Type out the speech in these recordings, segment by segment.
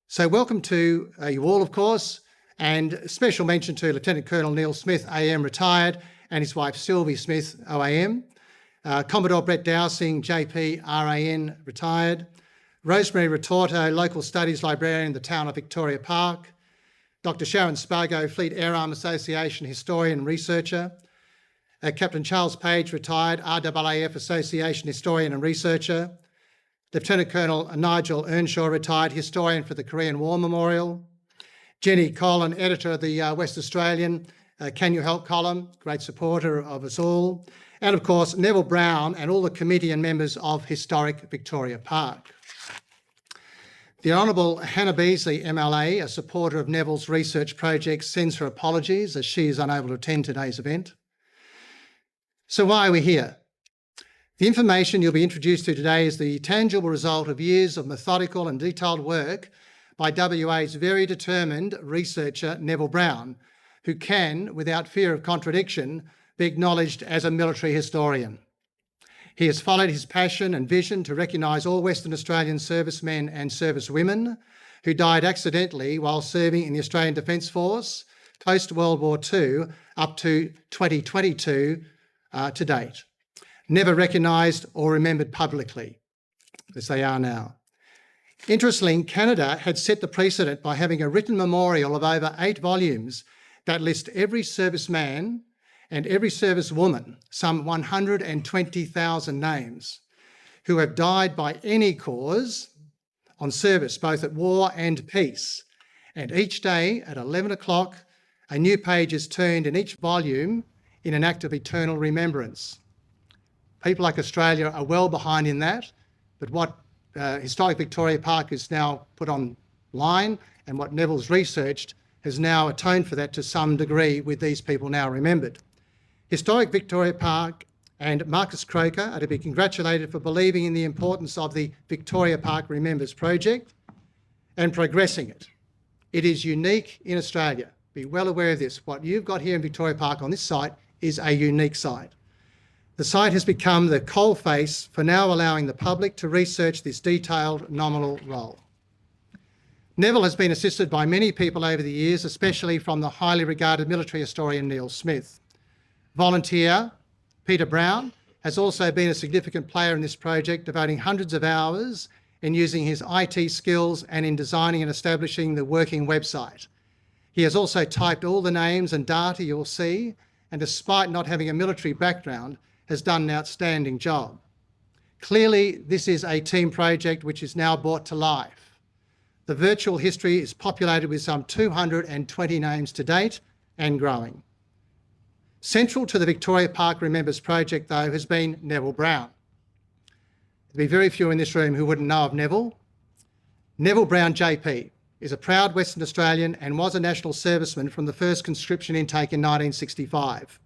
So welcome to you all, of course, and special mention to Lieutenant Colonel Neil Smith, AM retired, and his wife Sylvie Smith, OAM. Commodore Brett Dowsing, JP, RAN, retired. Rosemary Retorto, Local Studies Librarian in the town of Victoria Park. Dr. Sharon Spargo, Fleet Air Arm Association Historian and Researcher. Captain Charles Page, retired, RAAF Association Historian and Researcher. Lieutenant Colonel Nigel Earnshaw, retired, historian for the Korean War Memorial. Jenny Collin, editor of the West Australian Can You Help column, great supporter of us all. And of course, Neville Brown and all the committee and members of Historic Victoria Park. The Honourable Hannah Beasley, MLA, a supporter of Neville's research project, sends her apologies as she is unable to attend today's event. So why are we here? The information you'll be introduced to today is the tangible result of years of methodical and detailed work by WA's very determined researcher, Neville Brown, who can, without fear of contradiction, be acknowledged as a military historian. He has followed his passion and vision to recognise all Western Australian servicemen and servicewomen who died accidentally while serving in the Australian Defence Force post-World War II up to 2022 to date. Never recognised or remembered publicly, as they are now. Interestingly, Canada had set the precedent by having a written memorial of over 8 volumes that list every serviceman and every servicewoman, some 120,000 names, who have died by any cause on service, both at war and peace. And each day at 11 o'clock, a new page is turned in each volume in an act of eternal remembrance. People like Australia are well behind in that, but what Historic Victoria Park is now put online and what Neville's researched has now atoned for that to some degree with these people now remembered. Historic Victoria Park and Marcus Croker are to be congratulated for believing in the importance of the Victoria Park Remembers project and progressing it. It is unique in Australia. Be well aware of this. What you've got here in Victoria Park on this site is a unique site. The site has become the coalface for now allowing the public to research this detailed nominal role. Neville has been assisted by many people over the years, especially from the highly regarded military historian Neil Smith. Volunteer Peter Brown has also been a significant player in this project, devoting hundreds of hours in using his IT skills and in designing and establishing the working website. He has also typed all the names and data you'll see, and despite not having a military background, has done an outstanding job. Clearly, this is a team project which is now brought to life. The virtual history is populated with some 220 names to date and growing. Central to the Victoria Park Remembers project, though, has been Neville Brown. There'll be very few in this room who wouldn't know of Neville. Neville Brown JP is a proud Western Australian and was a national serviceman from the first conscription intake in 1965.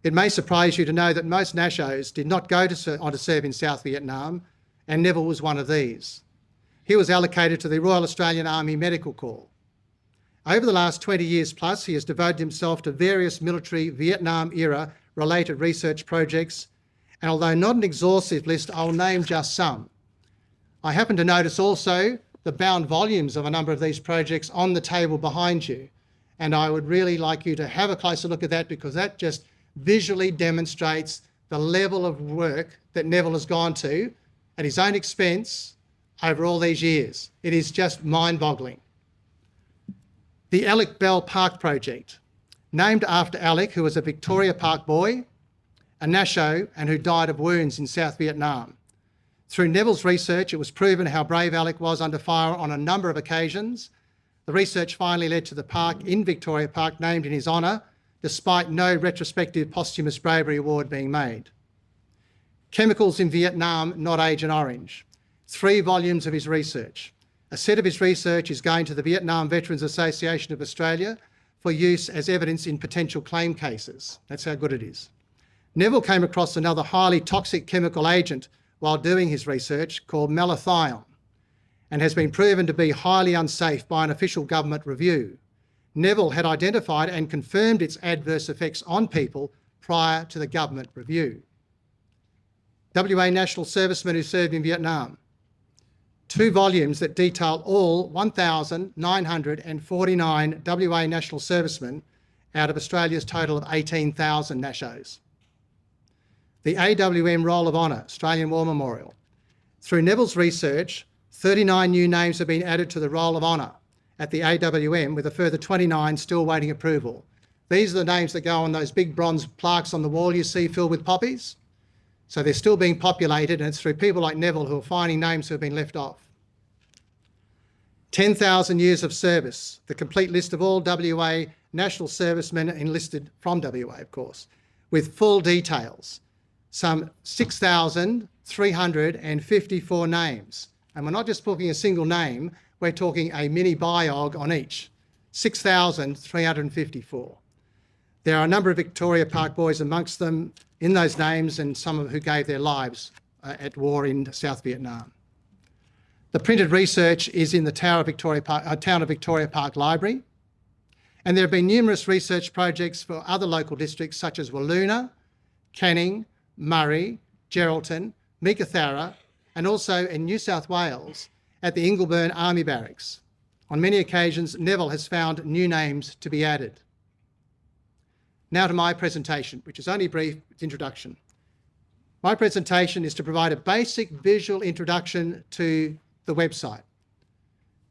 It may surprise you to know that most Nashos did not go on to serve in South Vietnam, and Neville was one of these. He was allocated to the Royal Australian Army Medical Corps. Over the last 20 years plus, he has devoted himself to various military Vietnam-era related research projects, and although not an exhaustive list, I'll name just some. I happen to notice also the bound volumes of a number of these projects on the table behind you, and I would really like you to have a closer look at that, because that just visually demonstrates the level of work that Neville has gone to at his own expense over all these years. It is just mind-boggling. The Alec Bell Park project, named after Alec, who was a Victoria Park boy, a Nasho, and who died of wounds in South Vietnam. Through Neville's research, it was proven how brave Alec was under fire on a number of occasions. The research finally led to the park in Victoria Park named in his honour, despite no retrospective posthumous bravery award being made. Chemicals in Vietnam, Not Agent Orange. 3 volumes of his research. A set of his research is going to the Vietnam Veterans Association of Australia for use as evidence in potential claim cases. That's how good it is. Neville came across another highly toxic chemical agent while doing his research called malathion, and has been proven to be highly unsafe by an official government review. Neville had identified and confirmed its adverse effects on people prior to the government review. WA national servicemen who served in Vietnam. 2 volumes that detail all 1,949 WA national servicemen out of Australia's total of 18,000 nashos. The AWM Roll of Honour, Australian War Memorial. Through Neville's research, 39 new names have been added to the Roll of Honour at the AWM, with a further 29 still waiting approval. These are the names that go on those big bronze plaques on the wall you see filled with poppies. So they're still being populated, and it's through people like Neville who are finding names who have been left off. 10,000 years of service, the complete list of all WA national servicemen enlisted from WA, of course, with full details. Some 6,354 names. And we're not just talking a single name, we're talking a mini biog on each. 6,354. There are a number of Victoria Park boys amongst them in those names, and some of who gave their lives at war in South Vietnam. The printed research is in the Town of Victoria Park Library, and there have been numerous research projects for other local districts such as Wiluna, Canning, Murray, Geraldton, Meekatharra, and also in New South Wales at the Ingleburn Army Barracks. On many occasions, Neville has found new names to be added. Now to my presentation, which is only a brief introduction. My presentation is to provide a basic visual introduction to the website.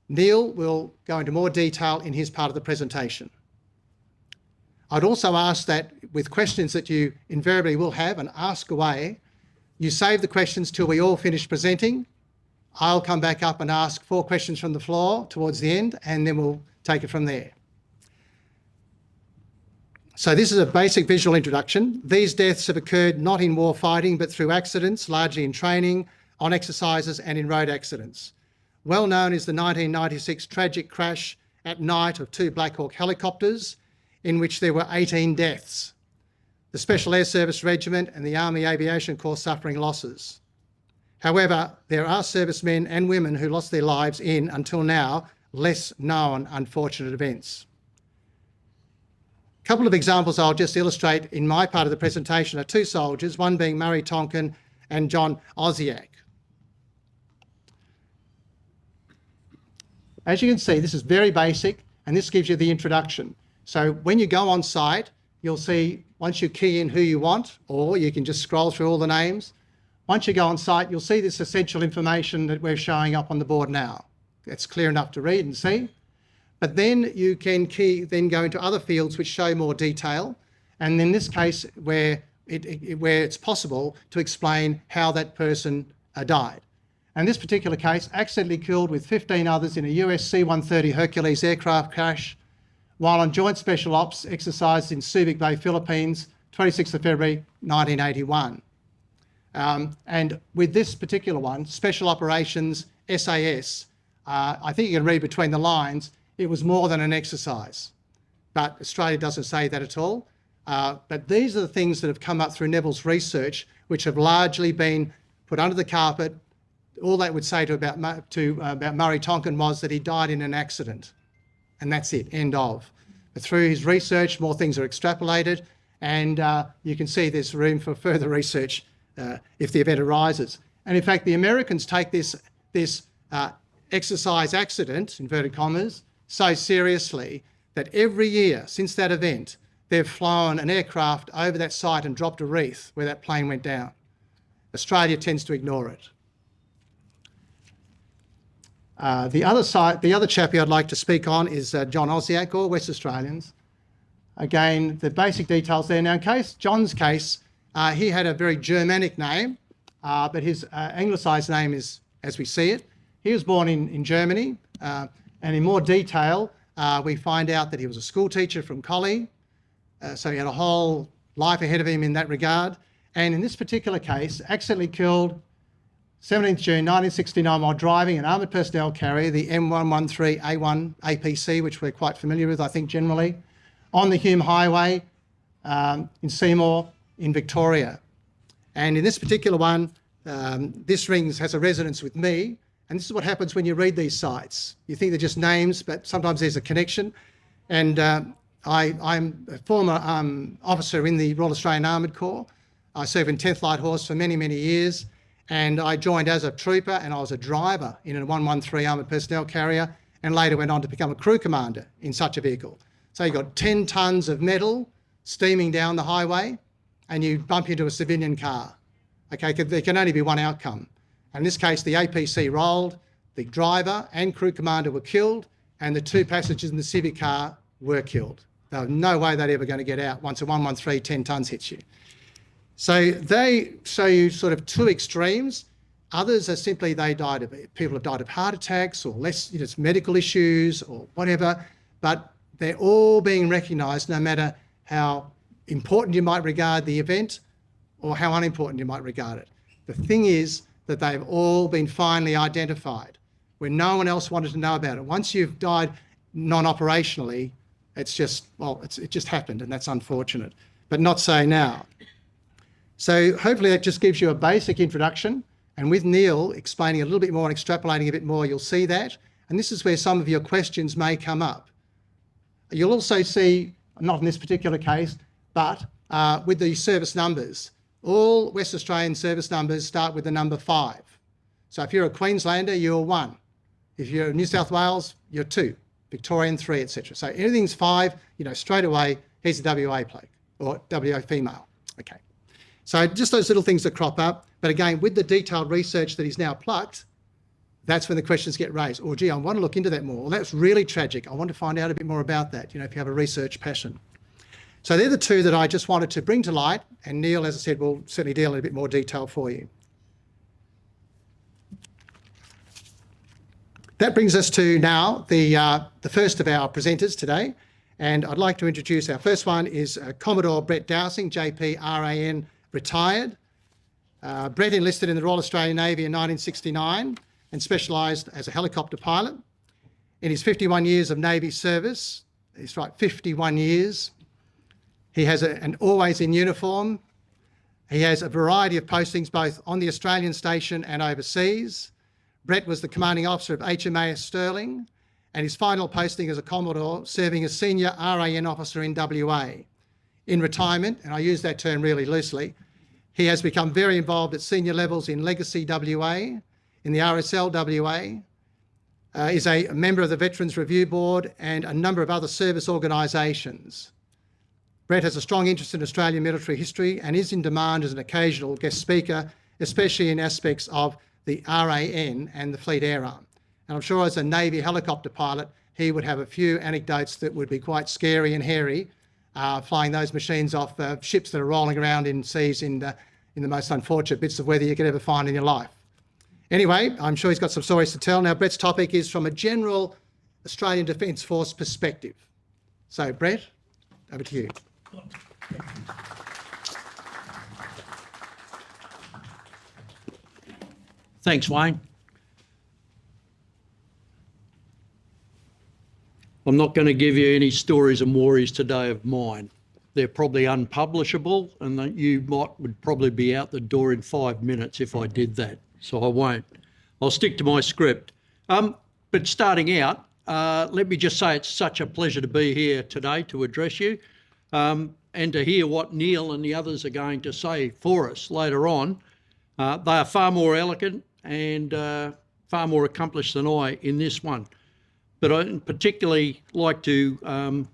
Neil will go into more detail in his part of the presentation. I'd also ask that with questions that you invariably will have, and ask away, you save the questions till we all finish presenting. I'll come back up and ask 4 questions from the floor towards the end, and then we'll take it from there. So this is a basic visual introduction. These deaths have occurred not in war fighting, but through accidents, largely in training, on exercises and in road accidents. Well known is the 1996 tragic crash at night of 2 Black Hawk helicopters, in which there were 18 deaths. The Special Air Service Regiment and the Army Aviation Corps suffering losses. However, there are servicemen and women who lost their lives in, until now, less known unfortunate events. A couple of examples I'll just illustrate in my part of the presentation are 2 soldiers, one being Murray Tonkin and John Osiak. As you can see, this is very basic, and this gives you the introduction. So when you go on site, you'll see, once you key in who you want, or you can just scroll through all the names. Once you go on site, you'll see this essential information that we're showing up on the board now. It's clear enough to read and see. But then you can go into other fields which show more detail, and in this case, where it's possible to explain how that person died. In this particular case, accidentally killed with 15 others in a US C-130 Hercules aircraft crash while on joint special ops exercised in Subic Bay, Philippines, 26th of February 1981. And with this particular one, Special Operations SAS, I think you can read between the lines, it was more than an exercise. But Australia doesn't say that at all. But these are the things that have come up through Neville's research, which have largely been put under the carpet. All that would say about Murray Tonkin was that he died in an accident. And that's it, end of. But through his research, more things are extrapolated, and you can see there's room for further research if the event arises. And in fact, the Americans take this exercise accident, inverted commas, so seriously that every year since that event, they've flown an aircraft over that site and dropped a wreath where that plane went down. Australia tends to ignore it. The other chappie I'd like to speak on is John Osiak, all West Australians. Again, the basic details there. Now, in John's case, he had a very Germanic name, but his anglicised name is, as we see it. He was born in Germany, and in more detail, we find out that he was a school teacher from Collie, so he had a whole life ahead of him in that regard. And in this particular case, accidentally killed 17th June 1969 while driving an armoured personnel carrier, the M113A1 APC, which we're quite familiar with, I think, generally, on the Hume Highway in Seymour in Victoria. And in this particular one, this has a resonance with me, and this is what happens when you read these sites. You think they're just names, but sometimes there's a connection. And I'm a former officer in the Royal Australian Armoured Corps. I served in 10th Light Horse for many, many years. and I joined as a trooper, and I was a driver in a 113 armoured personnel carrier, and later went on to become a crew commander in such a vehicle. So you've got 10 tonnes of metal steaming down the highway, and you bump into a civilian car. Okay, there can only be one outcome. In this case, the APC rolled, the driver and crew commander were killed, and the 2 passengers in the Civic car were killed. There was no way they're ever going to get out once a 113 10 tonnes hits you. So they show you sort of 2 extremes. Others are simply people have died of heart attacks or less, it's medical issues or whatever, but they're all being recognised no matter how important you might regard the event or how unimportant you might regard it. The thing is that they've all been finally identified when no one else wanted to know about it. Once you've died non-operationally, it's just, well, it just happened, and that's unfortunate, but not so now. So hopefully that just gives you a basic introduction, and with Neil explaining a little bit more and extrapolating a bit more, you'll see that, and this is where some of your questions may come up. You'll also see, not in this particular case, but with the service numbers, all West Australian service numbers start with the number 5. So if you're a Queenslander, you're 1. If you're New South Wales, you're 2. Victorian 3, etc. So everything's 5, straight away, here's a WA plaque or WA female. Okay. So just those little things that crop up. But again, with the detailed research that he's now plucked, that's when the questions get raised. Oh, gee, I want to look into that more. Well, that's really tragic. I want to find out a bit more about that, if you have a research passion. So they're the 2 that I just wanted to bring to light. And Neil, as I said, will certainly deal in a bit more detail for you. That brings us to now the first of our presenters today. And I'd like to introduce our first one is Commodore Brett Dowsing, JP RAN, retired. Brett enlisted in the Royal Australian Navy in 1969 and specialised as a helicopter pilot. In his 51 years of Navy service, he's right, 51 years, he has an always in uniform. He has a variety of postings both on the Australian station and overseas. Brett was the commanding officer of HMAS Stirling, and his final posting as a Commodore, serving as senior RAN officer in WA. In retirement, and I use that term really loosely, he has become very involved at senior levels in Legacy WA, in the RSL WA, is a member of the Veterans Review Board and a number of other service organisations. Brett has a strong interest in Australian military history and is in demand as an occasional guest speaker, especially in aspects of the RAN and the Fleet Air Arm. And I'm sure as a Navy helicopter pilot, he would have a few anecdotes that would be quite scary and hairy, flying those machines off ships that are rolling around in seas in the most unfortunate bits of weather you could ever find in your life. Anyway, I'm sure he's got some stories to tell. Now, Brett's topic is from a general Australian Defence Force perspective. So, Brett, over to you. Thanks, Wayne. I'm not going to give you any stories and worries today of mine. They're probably unpublishable, and that would probably be out the door in 5 minutes if I did that. So I won't. I'll stick to my script. But starting out, let me just say it's such a pleasure to be here today to address you and to hear what Neil and the others are going to say for us later on. They are far more eloquent and far more accomplished than I in this one. But I'd particularly like to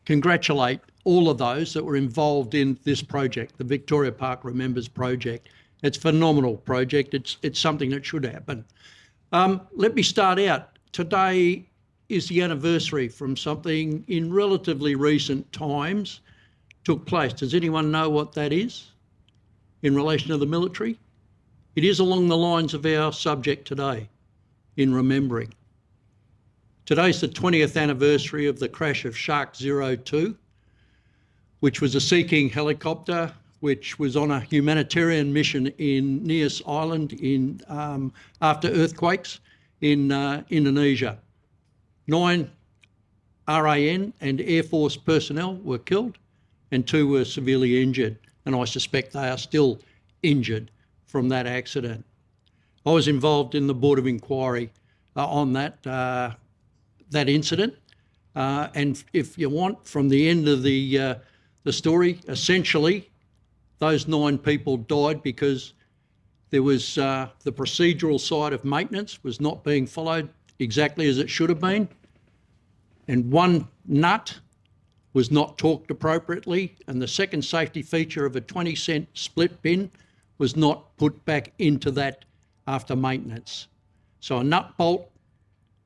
congratulate all of those that were involved in this project, the Victoria Park Remembers project. It's a phenomenal project. It's something that should happen. Let me start out. Today is the anniversary from something in relatively recent times took place. Does anyone know what that is in relation to the military? It is along the lines of our subject today, in remembering. Today's the 20th anniversary of the crash of Shark 02, which was a Sea King helicopter which was on a humanitarian mission in Nias Island after earthquakes in Indonesia. 9 RAN and Air Force personnel were killed and 2 were severely injured, and I suspect they are still injured from that accident. I was involved in the Board of Inquiry on that incident, and if you want, from the end of the story, essentially those 9 people died because There was the procedural side of maintenance was not being followed exactly as it should have been. And one nut was not torqued appropriately. And the second safety feature of a 20-cent split pin was not put back into that after maintenance. So a nut bolt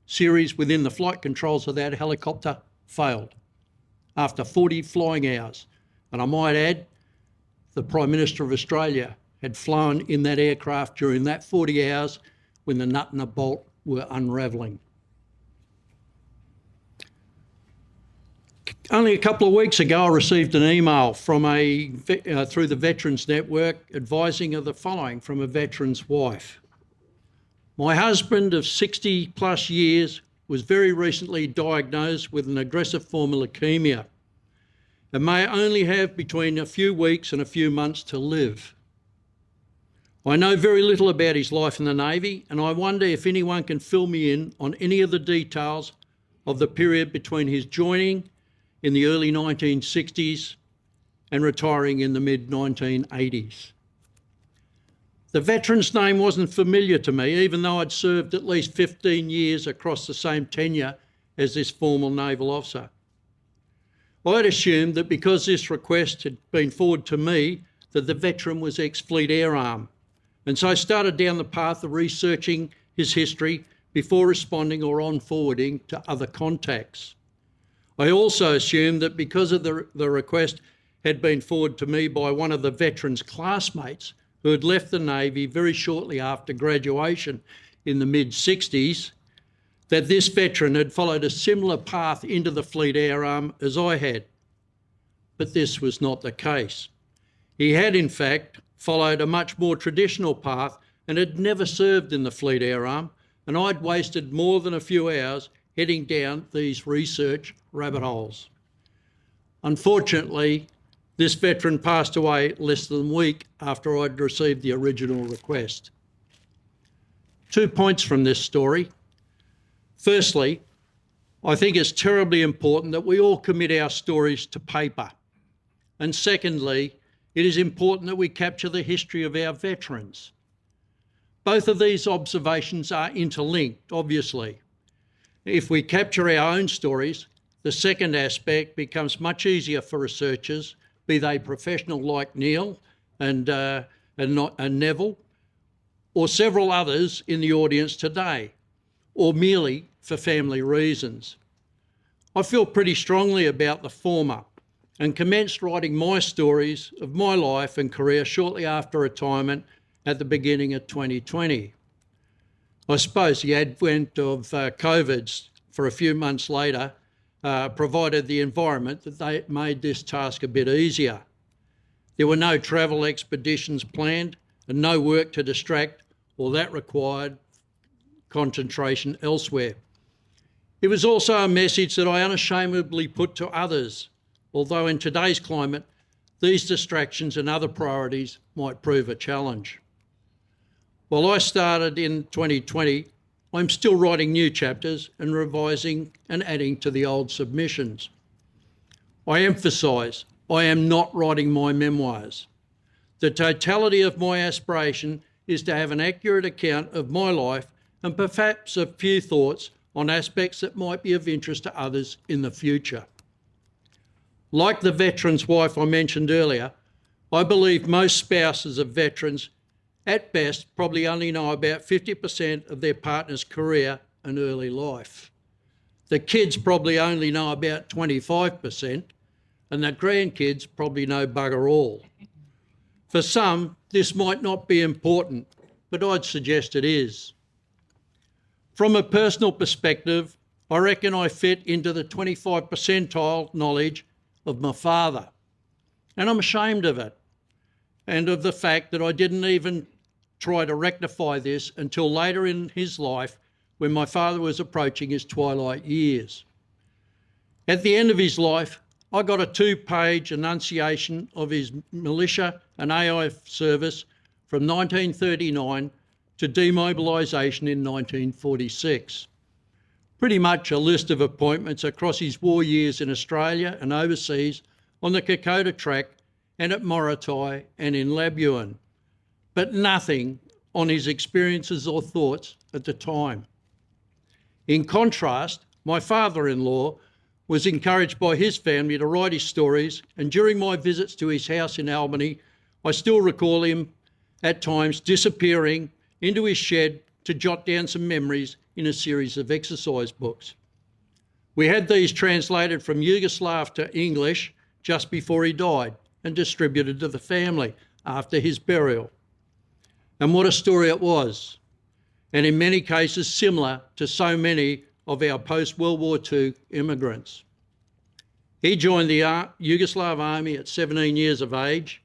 series within the flight controls of that helicopter failed after 40 flying hours. And I might add, the Prime Minister of Australia had flown in that aircraft during that 40 hours when the nut and the bolt were unravelling. Only a couple of weeks ago, I received an email from through the Veterans Network advising of the following from a veteran's wife. My husband of 60 plus years was very recently diagnosed with an aggressive form of leukaemia and may only have between a few weeks and a few months to live. I know very little about his life in the Navy, and I wonder if anyone can fill me in on any of the details of the period between his joining in the early 1960s and retiring in the mid-1980s. The veteran's name wasn't familiar to me, even though I'd served at least 15 years across the same tenure as this former naval officer. I'd assumed that because this request had been forwarded to me, that the veteran was ex-Fleet Air Arm, and so I started down the path of researching his history before responding or on forwarding to other contacts. I also assumed that because of the request had been forwarded to me by one of the veteran's classmates who had left the Navy very shortly after graduation in the mid-60s, that this veteran had followed a similar path into the Fleet Air Arm as I had. But this was not the case. He had, in fact, followed a much more traditional path and had never served in the Fleet Air Arm, and I'd wasted more than a few hours heading down these research rabbit holes. Unfortunately, this veteran passed away less than a week after I'd received the original request. 2 points from this story. Firstly, I think it's terribly important that we all commit our stories to paper. And secondly, it is important that we capture the history of our veterans. Both of these observations are interlinked, obviously. If we capture our own stories, the second aspect becomes much easier for researchers, be they professional like Neil and Neville, or several others in the audience today, or merely for family reasons. I feel pretty strongly about the former and commenced writing my stories of my life and career shortly after retirement at the beginning of 2020. I suppose the advent of COVID for a few months later provided the environment that made this task a bit easier. There were no travel expeditions planned and no work to distract or that required concentration elsewhere. It was also a message that I unashamedly put to others, although in today's climate, these distractions and other priorities might prove a challenge. While I started in 2020, I'm still writing new chapters and revising and adding to the old submissions. I emphasise, I am not writing my memoirs. The totality of my aspiration is to have an accurate account of my life and perhaps a few thoughts on aspects that might be of interest to others in the future. Like the veteran's wife I mentioned earlier, I believe most spouses of veterans at best probably only know about 50% of their partner's career and early life. The kids probably only know about 25%, and the grandkids probably know bugger all. For some, this might not be important, but I'd suggest it is. From a personal perspective, I reckon I fit into the 25 percentile knowledge of my father, and I'm ashamed of it, and of the fact that I didn't even try to rectify this until later in his life when my father was approaching his twilight years. At the end of his life, I got a 2-page enunciation of his militia and AI service from 1939 to demobilisation in 1946. Pretty much a list of appointments across his war years in Australia and overseas on the Kokoda track and at Morotai and in Labuan, but nothing on his experiences or thoughts at the time. In contrast, my father-in-law was encouraged by his family to write his stories, and during my visits to his house in Albany, I still recall him at times disappearing into his shed to jot down some memories in a series of exercise books. We had these translated from Yugoslav to English just before he died and distributed to the family after his burial. And what a story it was, and in many cases similar to so many of our post-World War II immigrants. He joined the Yugoslav army at 17 years of age,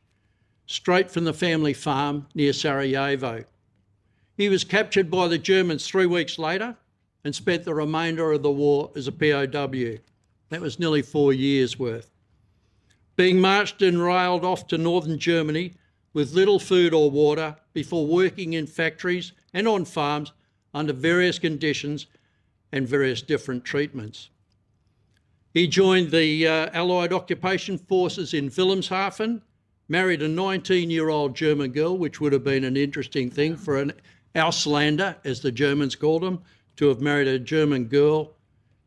straight from the family farm near Sarajevo. He was captured by the Germans 3 weeks later and spent the remainder of the war as a POW. That was nearly 4 years' worth. Being marched and railed off to northern Germany with little food or water before working in factories and on farms under various conditions and various different treatments. He joined the Allied occupation forces in Wilhelmshaven, married a 19-year-old German girl, which would have been an interesting thing for an Auslander, as the Germans called them, to have married a German girl,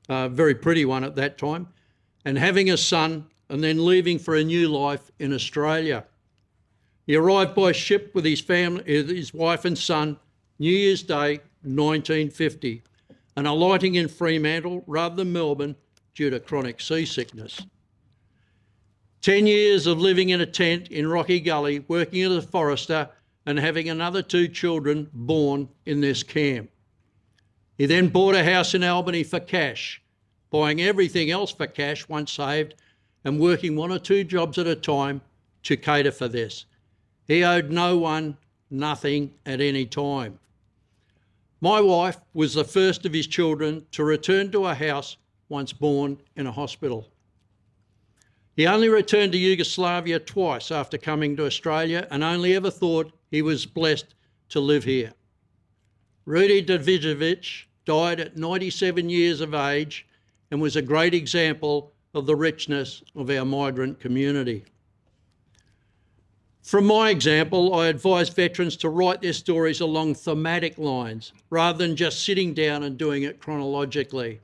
a very pretty one at that time, and having a son, and then leaving for a new life in Australia. He arrived by ship with his family, his wife and son, New Year's Day, 1950, and alighting in Fremantle rather than Melbourne due to chronic seasickness. 10 years of living in a tent in Rocky Gully, working as a forester, and having another 2 children born in this camp. He then bought a house in Albany for cash, buying everything else for cash once saved, and working 1 or 2 jobs at a time to cater for this. He owed no one nothing at any time. My wife was the first of his children to return to a house once born in a hospital. He only returned to Yugoslavia twice after coming to Australia and only ever thought he was blessed to live here. Retd died at 97 years of age and was a great example of the richness of our migrant community. From my example, I advise veterans to write their stories along thematic lines rather than just sitting down and doing it chronologically.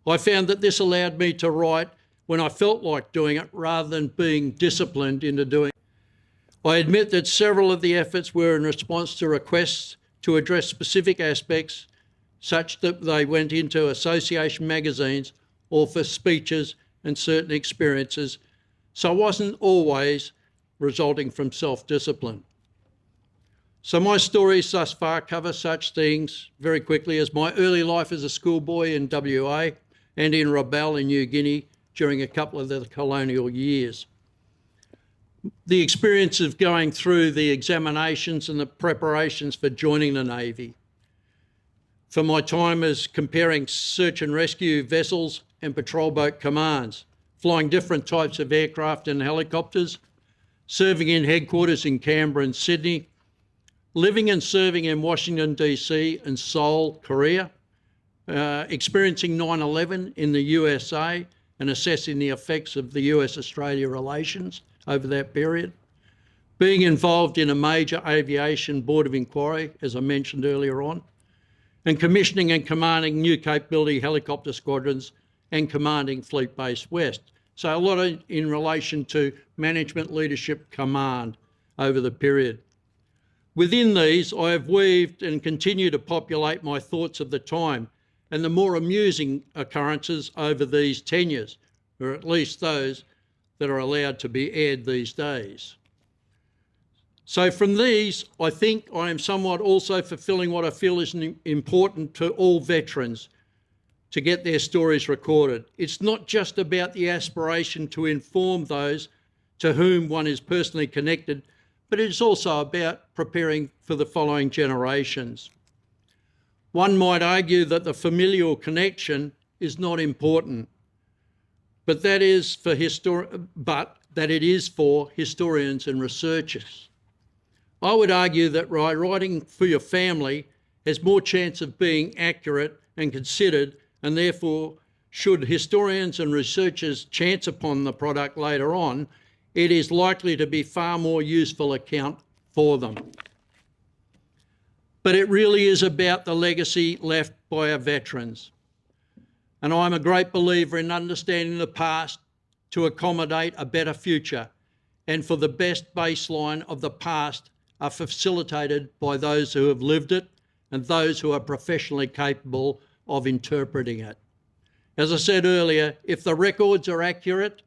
I found that this allowed me to write when I felt like doing it rather than being disciplined into doing it. I admit that several of the efforts were in response to requests to address specific aspects such that they went into association magazines or for speeches and certain experiences, so I wasn't always resulting from self-discipline. So my stories thus far cover such things very quickly as my early life as a schoolboy in WA and in Rabaul in New Guinea during a couple of the colonial years. The experience of going through the examinations and the preparations for joining the Navy. For my time as comparing search and rescue vessels and patrol boat commands, flying different types of aircraft and helicopters, serving in headquarters in Canberra and Sydney, living and serving in Washington, DC and Seoul, Korea, experiencing 9/11 in the USA and assessing the effects of the US-Australia relations over that period, being involved in a major aviation board of inquiry, as I mentioned earlier on, and commissioning and commanding new capability helicopter squadrons and commanding Fleet Base West. So a lot in relation to management, leadership, command over the period. Within these, I have weaved and continue to populate my thoughts of the time and the more amusing occurrences over these tenures, or at least those that are allowed to be aired these days. So from these, I think I am somewhat also fulfilling what I feel is important to all veterans to get their stories recorded. It's not just about the aspiration to inform those to whom one is personally connected, but it's also about preparing for the following generations. One might argue that the familial connection is not important, but that it is for historians and researchers. I would argue that writing for your family has more chance of being accurate and considered, and therefore should historians and researchers chance upon the product later on, it is likely to be far more useful account for them. but it really is about the legacy left by our veterans. And I'm a great believer in understanding the past to accommodate a better future, and for the best baseline of the past are facilitated by those who have lived it and those who are professionally capable of interpreting it. As I said earlier, if the records are accurate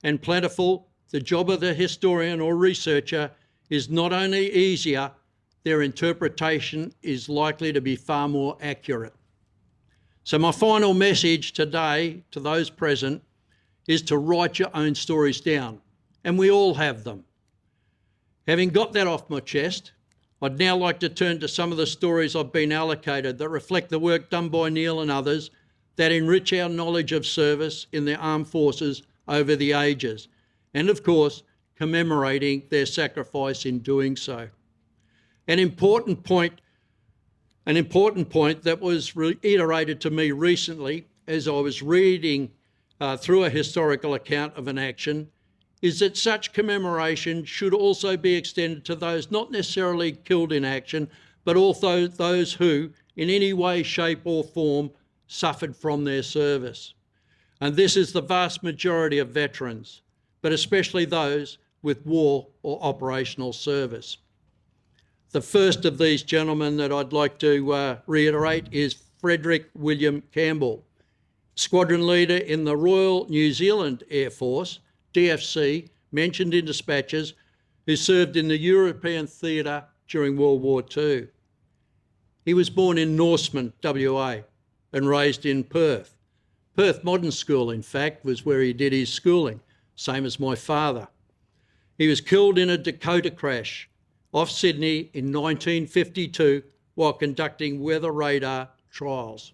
and plentiful, the job of the historian or researcher is not only easier, their interpretation is likely to be far more accurate. So my final message today to those present is to write your own stories down, and we all have them. Having got that off my chest, I'd now like to turn to some of the stories I've been allocated that reflect the work done by Neil and others that enrich our knowledge of service in the armed forces over the ages, and of course, commemorating their sacrifice in doing so. An important point that was reiterated to me recently as I was reading through a historical account of an action is that such commemoration should also be extended to those not necessarily killed in action, but also those who, in any way, shape or form, suffered from their service. And this is the vast majority of veterans, but especially those with war or operational service. The first of these gentlemen that I'd like to reiterate is Frederick William Campbell, squadron leader in the Royal New Zealand Air Force, DFC, mentioned in dispatches, who served in the European theatre during World War II. He was born in Norseman, WA, and raised in Perth. Perth Modern School, in fact, was where he did his schooling, same as my father. He was killed in a Dakota crash off Sydney in 1952 while conducting weather radar trials.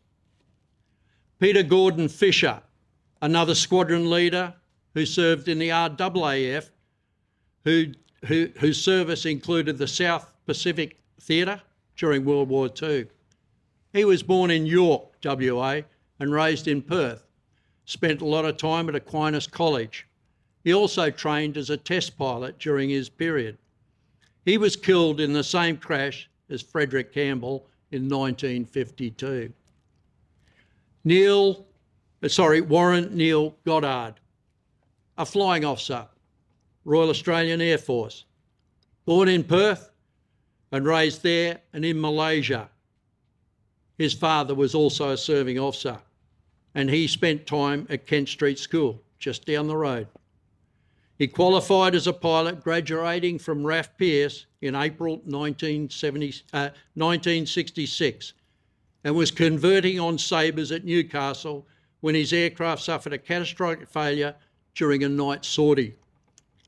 Peter Gordon Fisher, another squadron leader who served in the RAAF, whose service included the South Pacific Theatre during World War II. He was born in York, WA, and raised in Perth. Spent a lot of time at Aquinas College. He also trained as a test pilot during his period. He was killed in the same crash as Frederick Campbell in 1952. Warren Neil Goddard, a flying officer, Royal Australian Air Force, born in Perth and raised there and in Malaysia. His father was also a serving officer, and he spent time at Kent Street School, just down the road. He qualified as a pilot, graduating from RAF Pearce in April 1966, and was converting on Sabres at Newcastle when his aircraft suffered a catastrophic failure during a night sortie.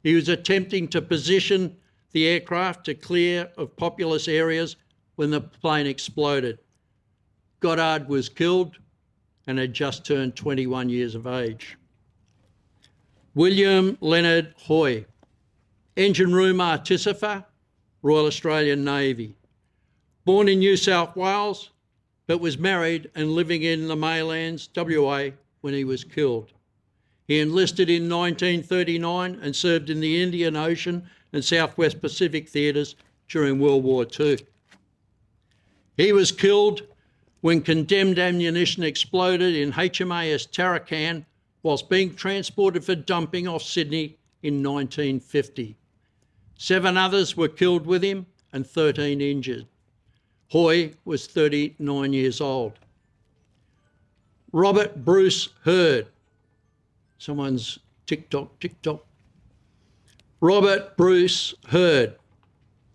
He was attempting to position the aircraft to clear of populous areas when the plane exploded. Goddard was killed and had just turned 21 years of age. William Leonard Hoy, engine room artificer, Royal Australian Navy. Born in New South Wales, but was married and living in the Maylands, WA, when he was killed. He enlisted in 1939 and served in the Indian Ocean and Southwest Pacific theatres during World War II. He was killed when condemned ammunition exploded in HMAS Tarakan whilst being transported for dumping off Sydney in 1950. 7 others were killed with him and 13 injured. Hoy was 39 years old. Robert Bruce Hurd. Someone's tick-tock. Robert Bruce Hurd,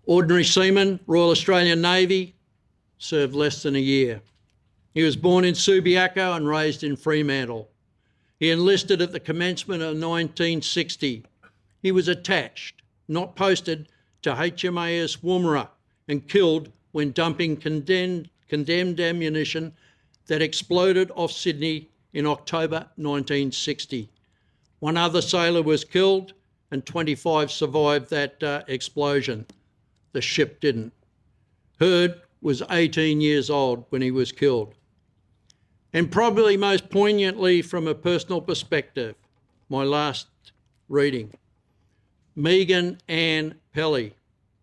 ordinary seaman, Royal Australian Navy, served less than a year. He was born in Subiaco and raised in Fremantle. He enlisted at the commencement of 1960. He was attached, not posted, to HMAS Woomera and killed when dumping condemned ammunition that exploded off Sydney in October 1960. 1 other sailor was killed and 25 survived that explosion. The ship didn't. Hurd was 18 years old when he was killed. And probably most poignantly from a personal perspective, my last reading, Megan Ann Pelly,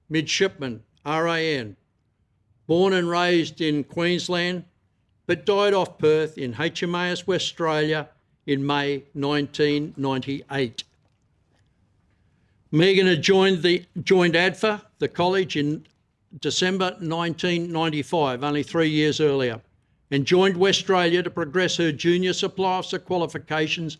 midshipman, RAN, born and raised in Queensland, but died off Perth in HMAS West Australia in May 1998. Megan had joined ADFA, the college, in December 1995, only 3 years earlier, and joined Westralia to progress her junior supply officer qualifications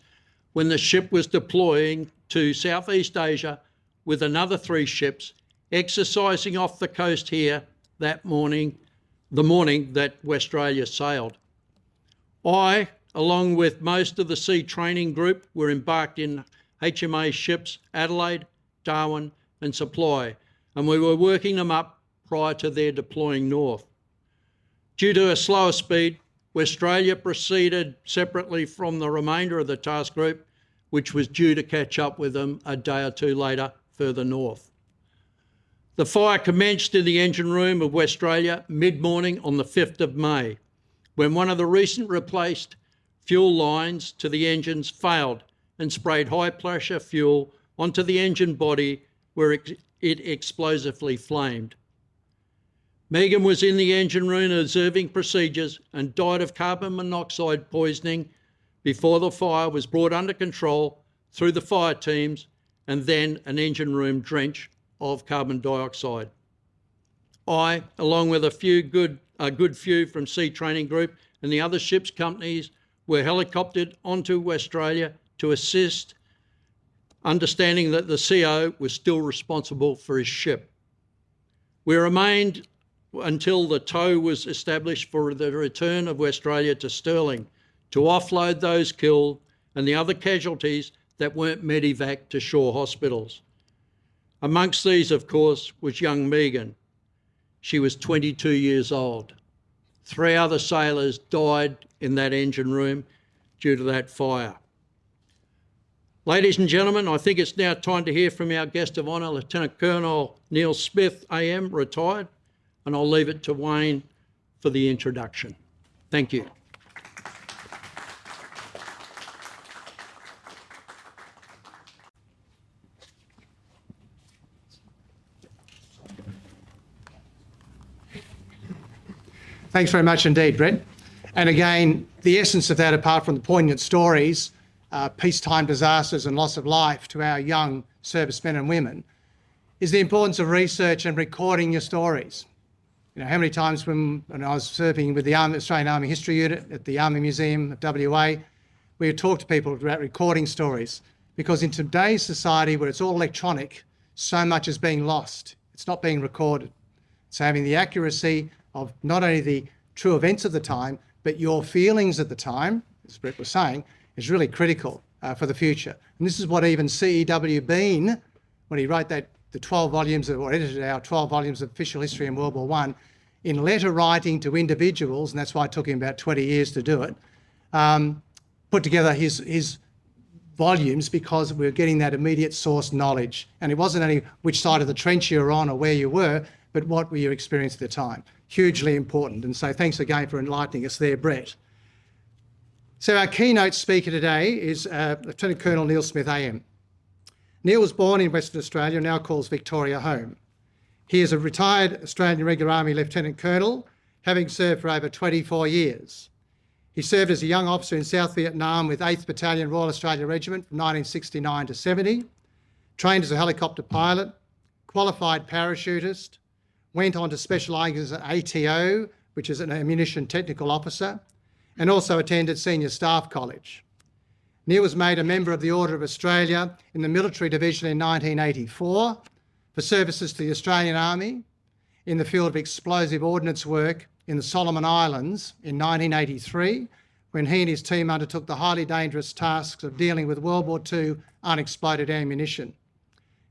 when the ship was deploying to Southeast Asia with another 3 ships, exercising off the coast here that morning, the morning that Westralia sailed. I, along with most of the Sea Training Group, were embarked in HMA ships Adelaide, Darwin and Supply, and we were working them up prior to their deploying north. Due to a slower speed, Westralia proceeded separately from the remainder of the task group, which was due to catch up with them a day or two later further north. The fire commenced in the engine room of Westralia mid-morning on the 5th of May, when one of the recent replaced fuel lines to the engines failed and sprayed high-pressure fuel onto the engine body where it explosively flamed. Megan was in the engine room observing procedures and died of carbon monoxide poisoning before the fire was brought under control through the fire teams and then an engine room drench of carbon dioxide. I, along with a good few from Sea Training Group and the other ships companies, were helicoptered onto Westralia to assist, understanding that the CO was still responsible for his ship. We remained until the tow was established for the return of Westralia to Stirling to offload those killed and the other casualties that weren't medevac to shore hospitals. Amongst these, of course, was young Megan. She was 22 years old. 3 other sailors died in that engine room due to that fire. Ladies and gentlemen, I think it's now time to hear from our guest of honour, Lieutenant Colonel Neil Smith, AM, retired, and I'll leave it to Wayne for the introduction. Thank you. Thanks very much indeed, Brett. And again, the essence of that, apart from the poignant stories, peacetime disasters and loss of life to our young servicemen and women, is the importance of research and recording your stories. You know, how many times when I was serving with the Australian Army History Unit at the Army Museum of WA, we would talk to people about recording stories, because in today's society where it's all electronic, so much is being lost. It's not being recorded. So having the accuracy of not only the true events of the time, but your feelings at the time, as Brett was saying, is really critical for the future. And this is what even C.E.W. Bean, when he wrote the 12 volumes, or edited our 12 volumes of official history in World War I, in letter writing to individuals, and that's why it took him about 20 years to do it, put together his volumes because we were getting that immediate source knowledge. And it wasn't only which side of the trench you were on or where you were, but what were your experience at the time. Hugely important. And so thanks again for enlightening us there, Brett. So our keynote speaker today is Lieutenant Colonel Neil Smith, AM. Neil was born in Western Australia and now calls Victoria home. He is a retired Australian Regular Army Lieutenant Colonel, having served for over 24 years. He served as a young officer in South Vietnam with 8th Battalion Royal Australia Regiment from 1969 to 70, trained as a helicopter pilot, qualified parachutist, went on to specialise as an ATO, which is an ammunition technical officer, and also attended Senior Staff College. Neil was made a member of the Order of Australia in the Military Division in 1984 for services to the Australian Army in the field of explosive ordnance work in the Solomon Islands in 1983, when he and his team undertook the highly dangerous tasks of dealing with World War II unexploded ammunition.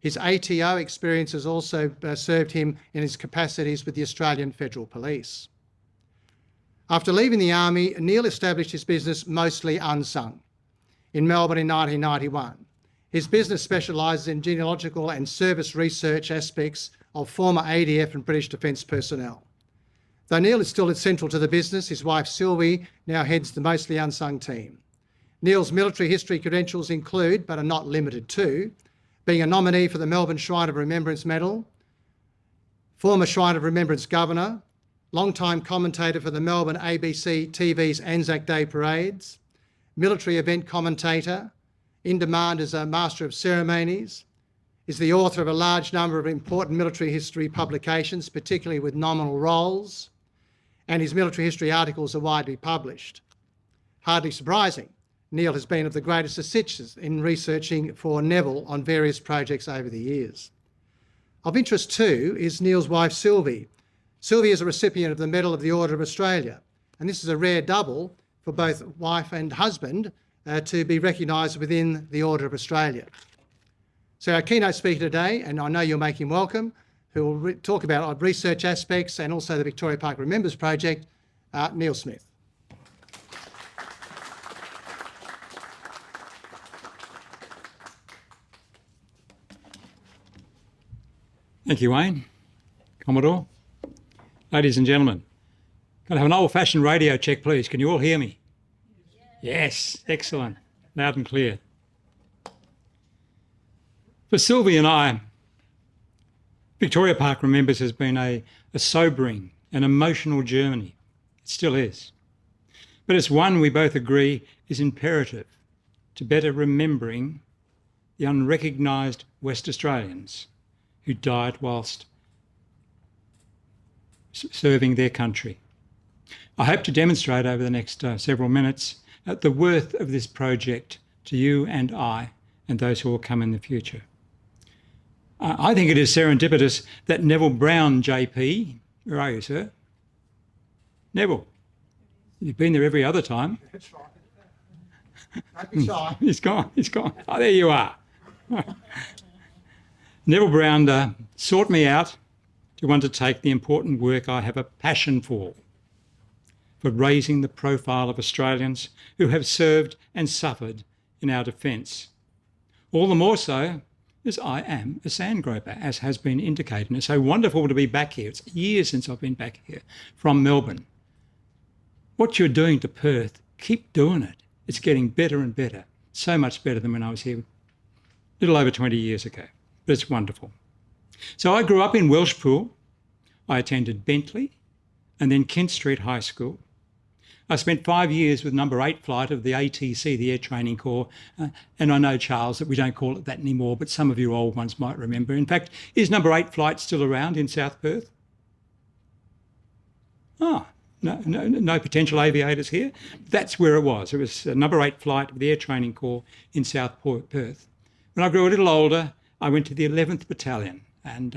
His ATO experience has also served him in his capacities with the Australian Federal Police. After leaving the Army, Neil established his business, Mostly Unsung, in Melbourne in 1991. His business specialises in genealogical and service research aspects of former ADF and British Defence personnel. Though Neil is still central to the business, his wife Sylvie now heads the Mostly Unsung team. Neil's military history credentials include, but are not limited to, being a nominee for the Melbourne Shrine of Remembrance Medal, former Shrine of Remembrance Governor, long-time commentator for the Melbourne ABC TV's Anzac Day parades, military event commentator, in demand as a Master of Ceremonies, is the author of a large number of important military history publications, particularly with nominal roles, and his military history articles are widely published. Hardly surprising, Neil has been of the greatest assistance in researching for Naval on various projects over the years. Of interest too is Neil's wife Sylvie. Sylvie is a recipient of the Medal of the Order of Australia, and this is a rare double for both wife and husband to be recognised within the Order of Australia. So our keynote speaker today, and I know you'll make him welcome, who will talk about research aspects and also the Victoria Park Remembers project, Neil Smith. Thank you, Wayne. Commodore. Ladies and gentlemen, can I have an old-fashioned radio check, please? Can you all hear me? Yes, excellent. Loud and clear. For Sylvie and I, Victoria Park Remembers has been a sobering and emotional journey. It still is. But it's one we both agree is imperative to better remembering the unrecognised West Australians who died whilst serving their country. I hope to demonstrate over the next several minutes the worth of this project to you and I and those who will come in the future. I think it is serendipitous that Neville Brown JP, where are you, sir? Neville, you've been there every other time. That's right. Don't be shy. He's gone. Oh, there you are. Neville Brown sought me out to undertake the important work I have a passion for raising the profile of Australians who have served and suffered in our defence. All the more so as I am a sandgroper, as has been indicated. And it's so wonderful to be back here. It's years since I've been back here from Melbourne. What you're doing to Perth, keep doing it. It's getting better and better. So much better than when I was here a little over 20 years ago. But it's wonderful. So I grew up in Welshpool. I attended Bentley and then Kent Street High School. I spent 5 years with number 8 flight of the ATC, the Air Training Corps, and I know, Charles, that we don't call it that anymore, but some of you old ones might remember. In fact, is number 8 flight still around in South Perth? No potential aviators here. That's where it was. It was number 8 flight of the Air Training Corps in South Perth. When I grew a little older, I went to the 11th Battalion, and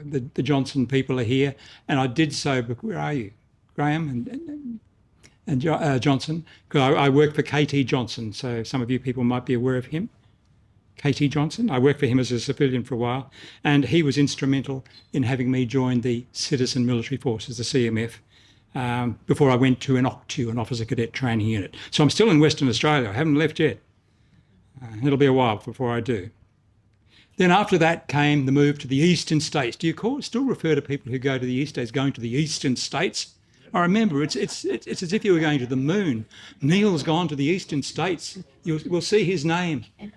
the Johnson people are here, and I did so. Where are you, Graham and Johnson? Because I worked for KT Johnson, so some of you people might be aware of him. KT Johnson. I worked for him as a civilian for a while, and he was instrumental in having me join the Citizen Military Forces, the CMF, before I went to an OCTU, an Officer Cadet Training Unit. So I'm still in Western Australia. I haven't left yet. It'll be a while before I do. Then after that came the move to the eastern states. Do you still refer to people who go to the east as going to the eastern states? I remember it's as if you were going to the moon. Neil's gone to the eastern states. We'll see his name. He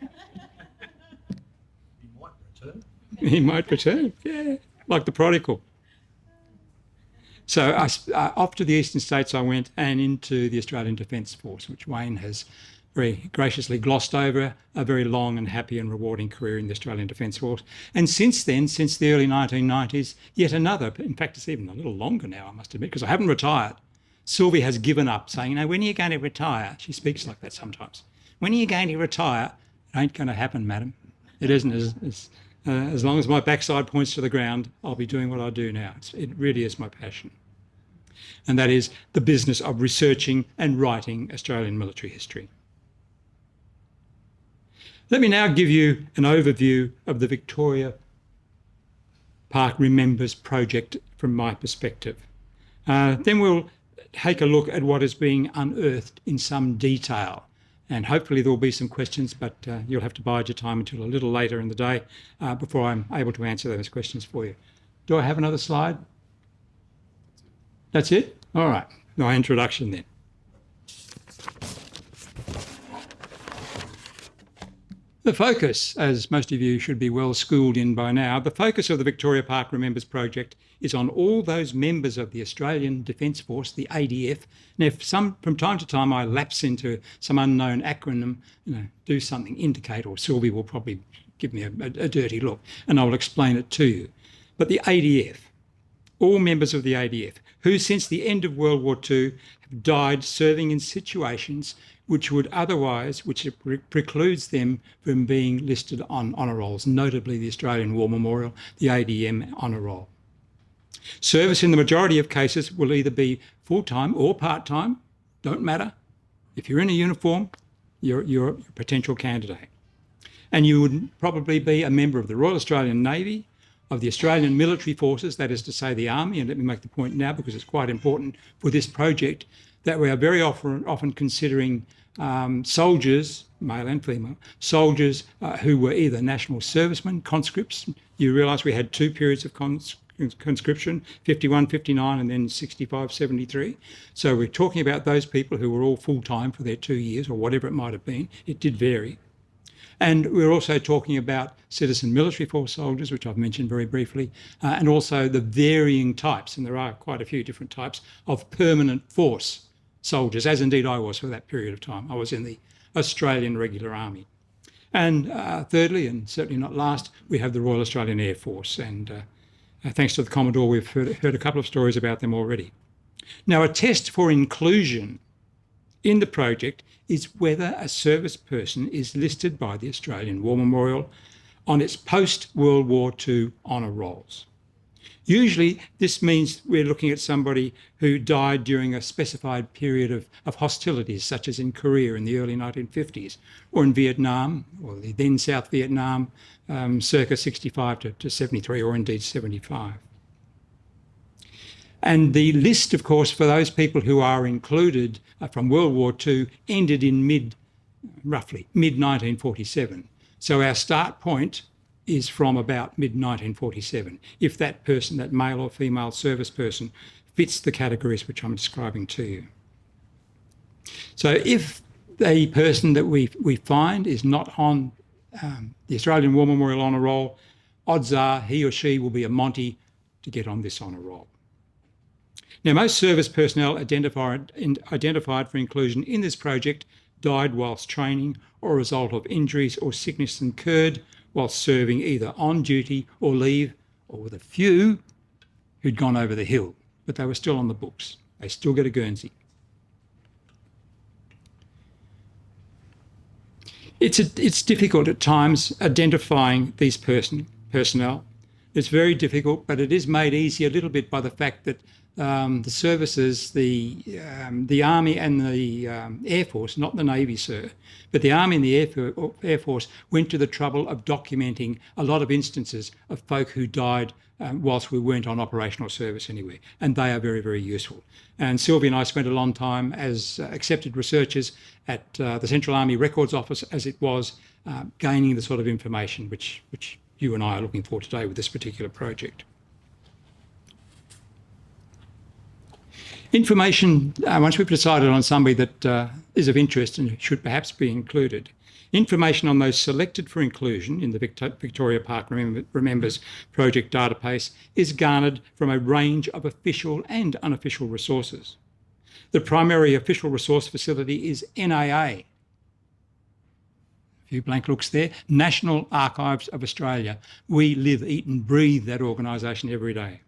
might return. He might return, yeah, like the prodigal. So off to the eastern states I went, and into the Australian Defence Force, which Wayne has very graciously glossed over, a very long and happy and rewarding career in the Australian Defence Force. And since then, since the early 1990s, yet another, in fact, it's even a little longer now, I must admit, because I haven't retired. Sylvie has given up, saying, when are you going to retire? She speaks like that sometimes. When are you going to retire? It ain't going to happen, madam. It isn't. As long as my backside points to the ground, I'll be doing what I do now. It really is my passion. And that is the business of researching and writing Australian military history. Let me now give you an overview of the Victoria Park Remembers project from my perspective. Then we'll take a look at what is being unearthed in some detail. And hopefully there will be some questions, but you'll have to bide your time until a little later in the day before I'm able to answer those questions for you. Do I have another slide? That's it? All right, my introduction then. The focus, as most of you should be well schooled in by now, the focus of the Victoria Park Remembers project is on all those members of the Australian Defence Force, the ADF. Now, from time to time I lapse into some unknown acronym, do something, indicate, or Sylvie will probably give me a dirty look, and I will explain it to you. But the ADF, all members of the ADF, who since the end of World War II have died serving in situations which precludes them from being listed on honour rolls, notably the Australian War Memorial, the ADM honour roll. Service in the majority of cases will either be full-time or part-time, don't matter. If you're in a uniform, you're a potential candidate. And you would probably be a member of the Royal Australian Navy, of the Australian Military Forces, that is to say the Army, and let me make the point now because it's quite important for this project, that we are very often considering soldiers, male and female, soldiers who were either national servicemen, conscripts. You realise we had two periods of conscription, 51, 59 and then 65, 73. So we're talking about those people who were all full-time for their 2 years or whatever it might have been. It did vary. And we're also talking about citizen military force soldiers, which I've mentioned very briefly, and also the varying types, and there are quite a few different types, of permanent force soldiers, as indeed I was for that period of time. I was in the Australian Regular Army. And thirdly, and certainly not last, we have the Royal Australian Air Force. And thanks to the Commodore, we've heard a couple of stories about them already. Now, a test for inclusion in the project is whether a service person is listed by the Australian War Memorial on its post-World War II honour rolls. Usually this means we're looking at somebody who died during a specified period of hostilities, such as in Korea in the early 1950s, or in Vietnam, or the then South Vietnam, circa 65 to 73, or indeed 75. And the list, of course, for those people who are included from World War II ended in roughly mid-1947. So our start point is from about mid-1947, if that person, that male or female service person, fits the categories which I'm describing to you. So if the person that we find is not on the Australian War Memorial honour roll, odds are he or she will be a Monty to get on this honour roll. Now, most service personnel identified for inclusion in this project died whilst training or a result of injuries or sickness incurred whilst serving either on duty or leave, or with a few who'd gone over the hill, but they were still on the books. They still get a Guernsey. It's difficult at times identifying these personnel. It's very difficult, but it is made easy a little bit by the fact that the services, the Army and the Air Force, not the Navy, sir, but the Army and the Air Force went to the trouble of documenting a lot of instances of folk who died whilst we weren't on operational service anywhere, and they are very, very useful. And Sylvie and I spent a long time as accepted researchers at the Central Army Records Office, as it was, gaining the sort of information which you and I are looking for today with this particular project. Information, once we've decided on somebody that is of interest and should perhaps be included, information on those selected for inclusion in the Victoria Park Remembers project database is garnered from a range of official and unofficial resources. The primary official resource facility is NAA. A few blank looks there. National Archives of Australia. We live, eat and breathe that organisation every day.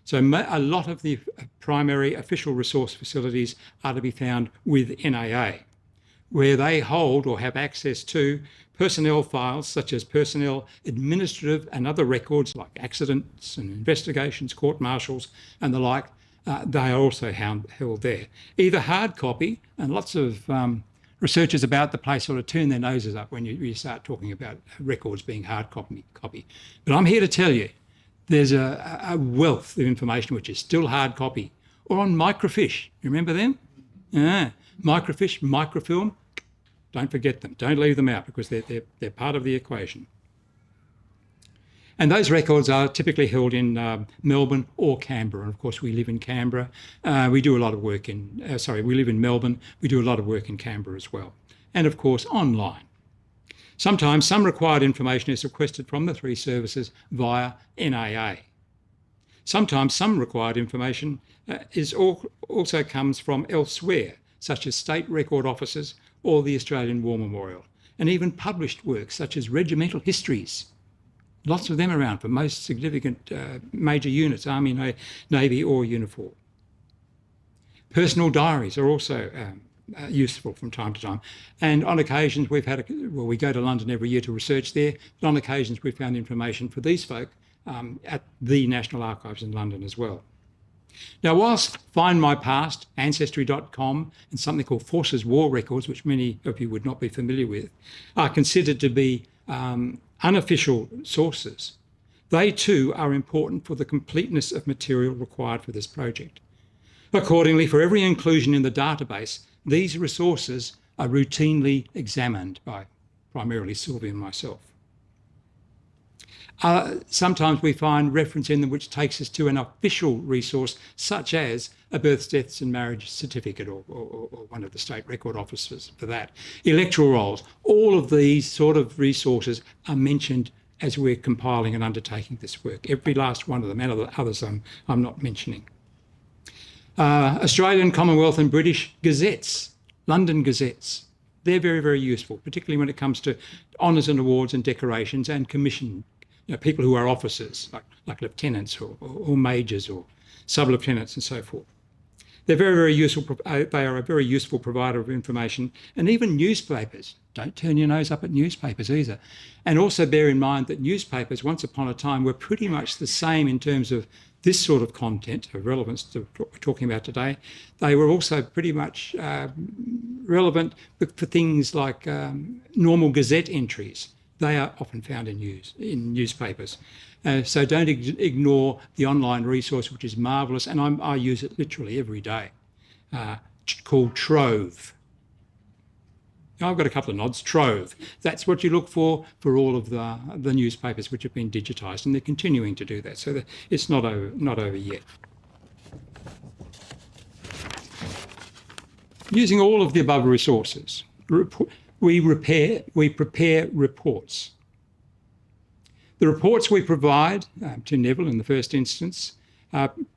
So a lot of the primary official resource facilities are to be found with NAA, where they hold or have access to personnel files such as personnel administrative and other records like accidents and investigations, court-martials and the like. They are also held there. Either hard copy, and lots of researchers about the place sort of turn their noses up when you start talking about records being hard copy. But I'm here to tell you, there's a wealth of information which is still hard copy, or on microfiche. You remember them? Yeah. Microfiche, microfilm, don't forget them. Don't leave them out because they're part of the equation. And those records are typically held in Melbourne or Canberra. And of course, we live in Canberra. We do a lot of work we live in Melbourne. We do a lot of work in Canberra as well. And of course, online. Sometimes some required information is requested from the three services via NAA. Sometimes some required information also comes from elsewhere, such as state record offices or the Australian War Memorial, and even published works such as regimental histories. Lots of them around for most significant major units, Army, Navy or uniform. Personal diaries are also useful from time to time. And on occasions we go to London every year to research there, but on occasions we've found information for these folk at the National Archives in London as well. Now, whilst Find My Past, Ancestry.com and something called Forces War Records, which many of you would not be familiar with, are considered to be unofficial sources, they too are important for the completeness of material required for this project. Accordingly, for every inclusion in the database, these resources are routinely examined by primarily Sylvia and myself. Sometimes we find reference in them which takes us to an official resource, such as a births, deaths and marriage certificate or one of the state record offices for that. Electoral rolls, all of these sort of resources are mentioned as we're compiling and undertaking this work. Every last one of them, and others I'm not mentioning. Australian, Commonwealth and British gazettes, London gazettes, they're very, very useful, particularly when it comes to honours and awards and decorations and commission. People who are officers, like lieutenants or majors or sub-lieutenants and so forth. They're very, very useful. They are a very useful provider of information, and even newspapers. Don't turn your nose up at newspapers either. And also bear in mind that newspapers, once upon a time, were pretty much the same in terms of this sort of content of relevance to what we're talking about today. They were also pretty much relevant for things like normal gazette entries. They are often found in newspapers. So don't ignore the online resource, which is marvellous, and I use it literally every day, called Trove. Now, I've got a couple of nods. Trove. That's what you look for all of the newspapers which have been digitised, and they're continuing to do that. So it's not over yet. Using all of the above resources, we prepare reports. The reports we provide to Naval in the first instance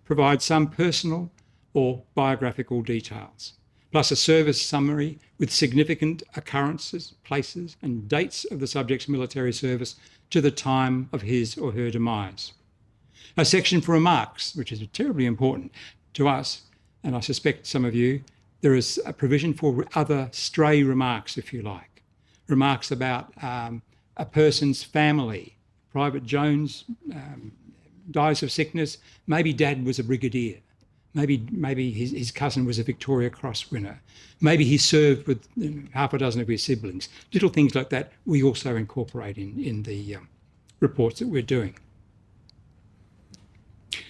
provide some personal or biographical details, plus a service summary with significant occurrences, places and dates of the subject's military service to the time of his or her demise. A section for remarks, which is terribly important to us, and I suspect some of you. There is a provision for other stray remarks, if you like. Remarks about a person's family. Private Jones dies of sickness. Maybe Dad was a brigadier. Maybe his cousin was a Victoria Cross winner. Maybe he served with half a dozen of his siblings. Little things like that we also incorporate in the reports that we're doing.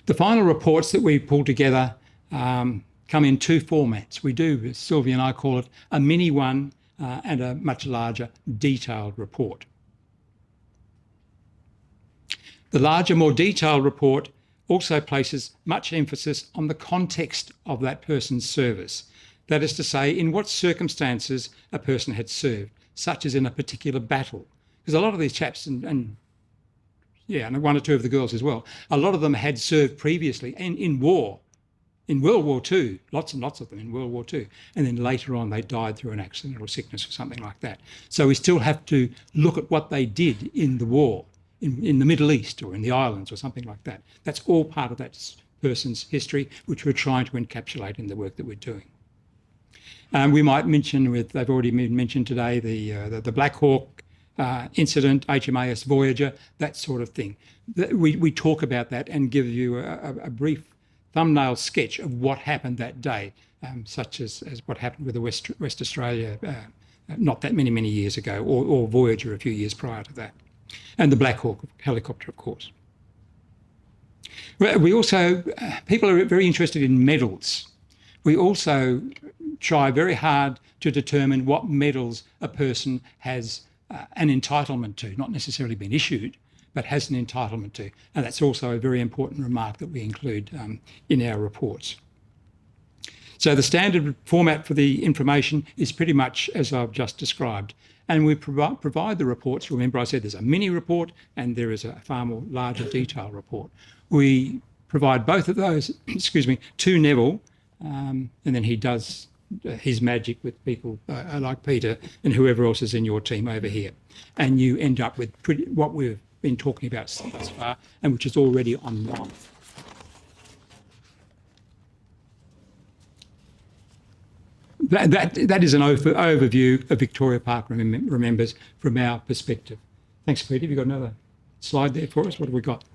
The final reports that we pull together come in two formats. We do, Sylvia and I call it a mini one and a much larger detailed report. The larger, more detailed report also places much emphasis on the context of that person's service. That is to say, in what circumstances a person had served, such as in a particular battle. Because a lot of these chaps, and one or two of the girls as well, a lot of them had served previously and in war. In World War II, lots and lots of them in World War II, and then later on they died through an accident or sickness or something like that. So we still have to look at what they did in the war, in the Middle East or in the islands or something like that. That's all part of that person's history, which we're trying to encapsulate in the work that we're doing. We might mention, they've already been mentioned today, the Black Hawk incident, HMAS Voyager, that sort of thing. We talk about that and give you a brief thumbnail sketch of what happened that day, such as what happened with the West Australia not that many years ago, or Voyager a few years prior to that, and the Black Hawk helicopter, of course. We also, people are very interested in medals. We also try very hard to determine what medals a person has an entitlement to, not necessarily been issued, but has an entitlement to. And that's also a very important remark that we include in our reports. So the standard format for the information is pretty much as I've just described. And we provide the reports. Remember I said there's a mini report and there is a far more larger detail report. We provide both of those, excuse me, to Neville, and then he does his magic with people like Peter and whoever else is in your team over here. And you end up with what we've been talking about thus far and which is already online. That is an overview of Victoria Park Remembers from our perspective. Thanks, Peter. Have you got another slide there for us? What have we got?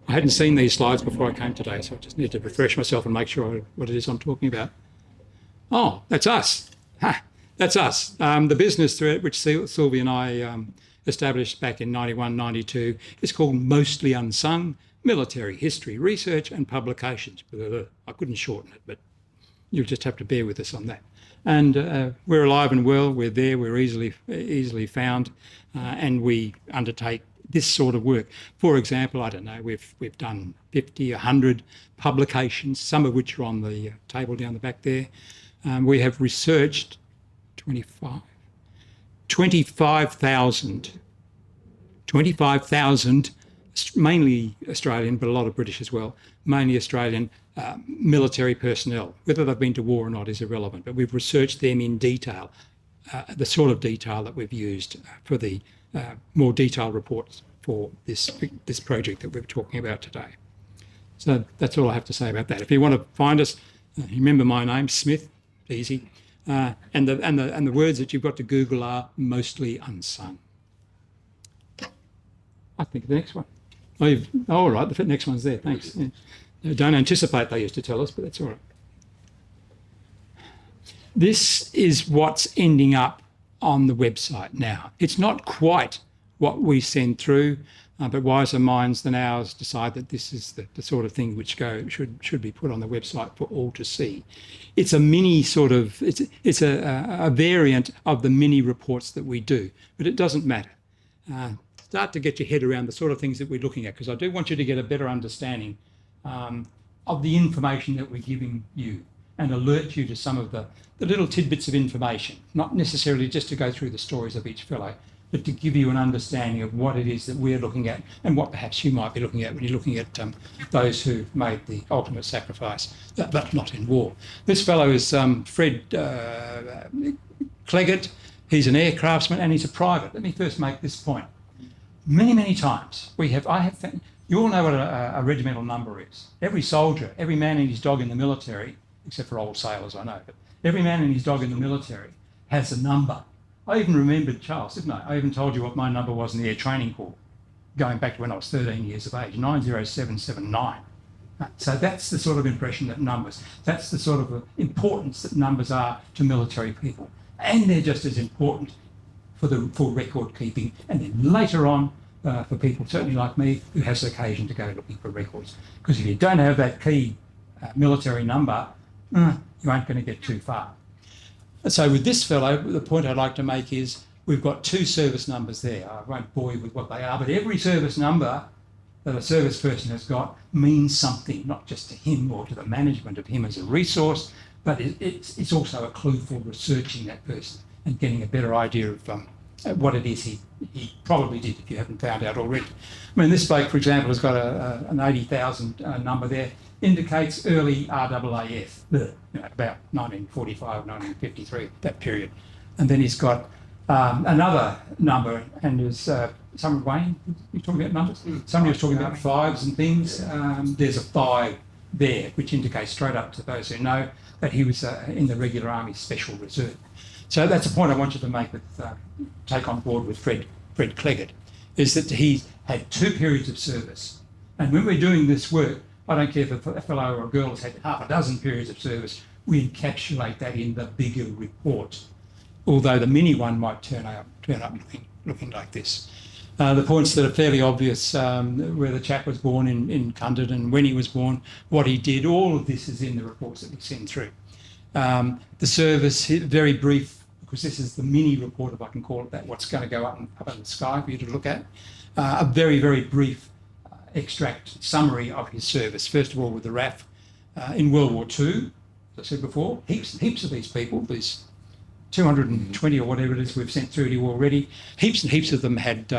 I hadn't seen these slides before I came today, so I just need to refresh myself and make sure what it is I'm talking about. Oh, that's us. Ha, that's us. The business thread, which Sylvie and I established back in 91, 92, is called Mostly Unsung, Military History Research and Publications. I couldn't shorten it, but you'll just have to bear with us on that. And we're alive and well, we're there, we're easily found, and we undertake this sort of work. For example, I don't know, we've done 50, 100 publications, some of which are on the table down the back there. We have researched 25,000, mainly Australian, but a lot of British as well, mainly Australian military personnel. Whether they've been to war or not is irrelevant, but we've researched them in detail, the sort of detail that we've used for the more detailed reports for this project that we're talking about today. So that's all I have to say about that. If you want to find us, remember my name, Smith, easy, and the words that you've got to Google are Mostly Unsung. I think the next one. Oh, all right, the next one's there, thanks. Yeah. Don't anticipate, they used to tell us, but that's all right. This is what's ending up on the website now. It's not quite what we send through, but wiser minds than ours decide that this is the sort of thing which should be put on the website for all to see. It's a mini sort of, it's a variant of the mini reports that we do, but it doesn't matter. Start to get your head around the sort of things that we're looking at, because I do want you to get a better understanding of the information that we're giving you and alert you to some of the little tidbits of information, not necessarily just to go through the stories of each fellow, but to give you an understanding of what it is that we're looking at and what perhaps you might be looking at when you're looking at those who made the ultimate sacrifice, but not in war. This fellow is Fred Cleggett. He's an aircraftsman and he's a private. Let me first make this point. Many times I have found, you all know what a regimental number is. Every soldier, every man and his dog in the military, except for old sailors I know, but every man and his dog in the military has a number. I even remembered, Charles, didn't I? I even told you what my number was in the Air Training Corps, going back to when I was 13 years of age, 90779. So that's the sort of impression that numbers, that's the sort of importance that numbers are to military people. And they're just as important for record keeping, and then later on for people certainly like me who has the occasion to go looking for records. Because if you don't have that key military number, you aren't going to get too far. And so with this fellow, the point I'd like to make is we've got 2 service numbers there. I won't bore you with what they are, but every service number that a service person has got means something, not just to him or to the management of him as a resource, but it's also a clue for researching that person and getting a better idea of what it is he probably did, if you haven't found out already. I mean, this bloke, for example, has got an 80,000 number there, indicates early RAAF, about 1945, 1953, that period. And then he's got another number, and there's Wayne, you talking about numbers? Somebody was talking about 5s and things. There's a 5 there, which indicates straight up to those who know that he was in the Regular Army Special Reserve. So that's a point I want you to make take on board with Fred Cleggett, is that he had 2 periods of service. And when we're doing this work, I don't care if a fellow or a girl has had half a dozen periods of service, we encapsulate that in the bigger report. Although the mini one might turn up looking like this. The points that are fairly obvious, where the chap was born in Cundit and when he was born, what he did, all of this is in the reports that we send through. The service, very brief, because this is the mini report, if I can call it that, what's going to go up in the sky for you to look at. A very brief extract summary of his service. First of all, with the RAF, in World War II, as I said before, heaps and heaps of these people, these 220 or whatever it is we've sent through to you already, heaps and heaps of them had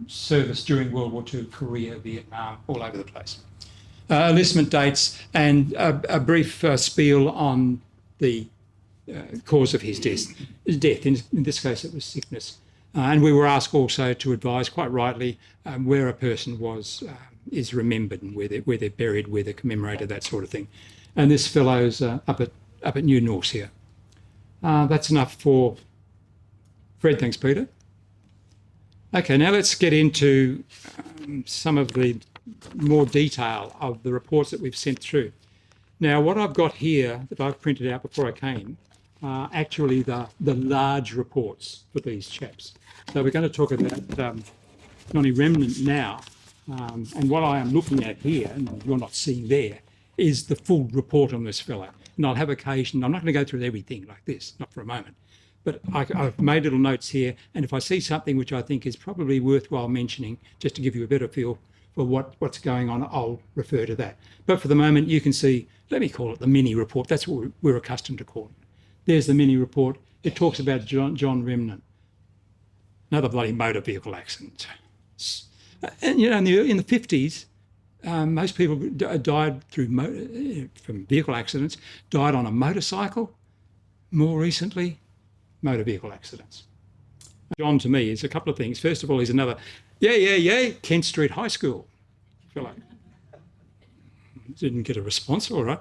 service during World War II, Korea, Vietnam, all over the place. Enlistment dates and a brief spiel on the cause of his death. In this case, it was sickness. And we were asked also to advise, quite rightly, where a person is remembered and where they're buried, where they're commemorated, that sort of thing. And this fellow's up at New Norse here. That's enough for Fred. Thanks, Peter. Okay, now let's get into some of the more detail of the reports that we've sent through. Now, what I've got here that I've printed out before I came are actually the large reports for these chaps. So we're going to talk about Johnny Remnant now. And what I am looking at here, and you're not seeing there, is the full report on this fellow. And I'll have occasion, I'm not going to go through everything like this, not for a moment, but I've made little notes here. And if I see something which I think is probably worthwhile mentioning, just to give you a better feel for what's going on, I'll refer to that. But for the moment, you can see, let me call it the mini report. That's what we're accustomed to call it. There's the mini report. It talks about John Remnant. Another bloody motor vehicle accident. And, you know, in the 50s, most people died from vehicle accidents, died on a motorcycle. More recently, motor vehicle accidents. John, to me, is a couple of things. First of all, he's another, Kent Street High School fellow. Didn't get a response, all right.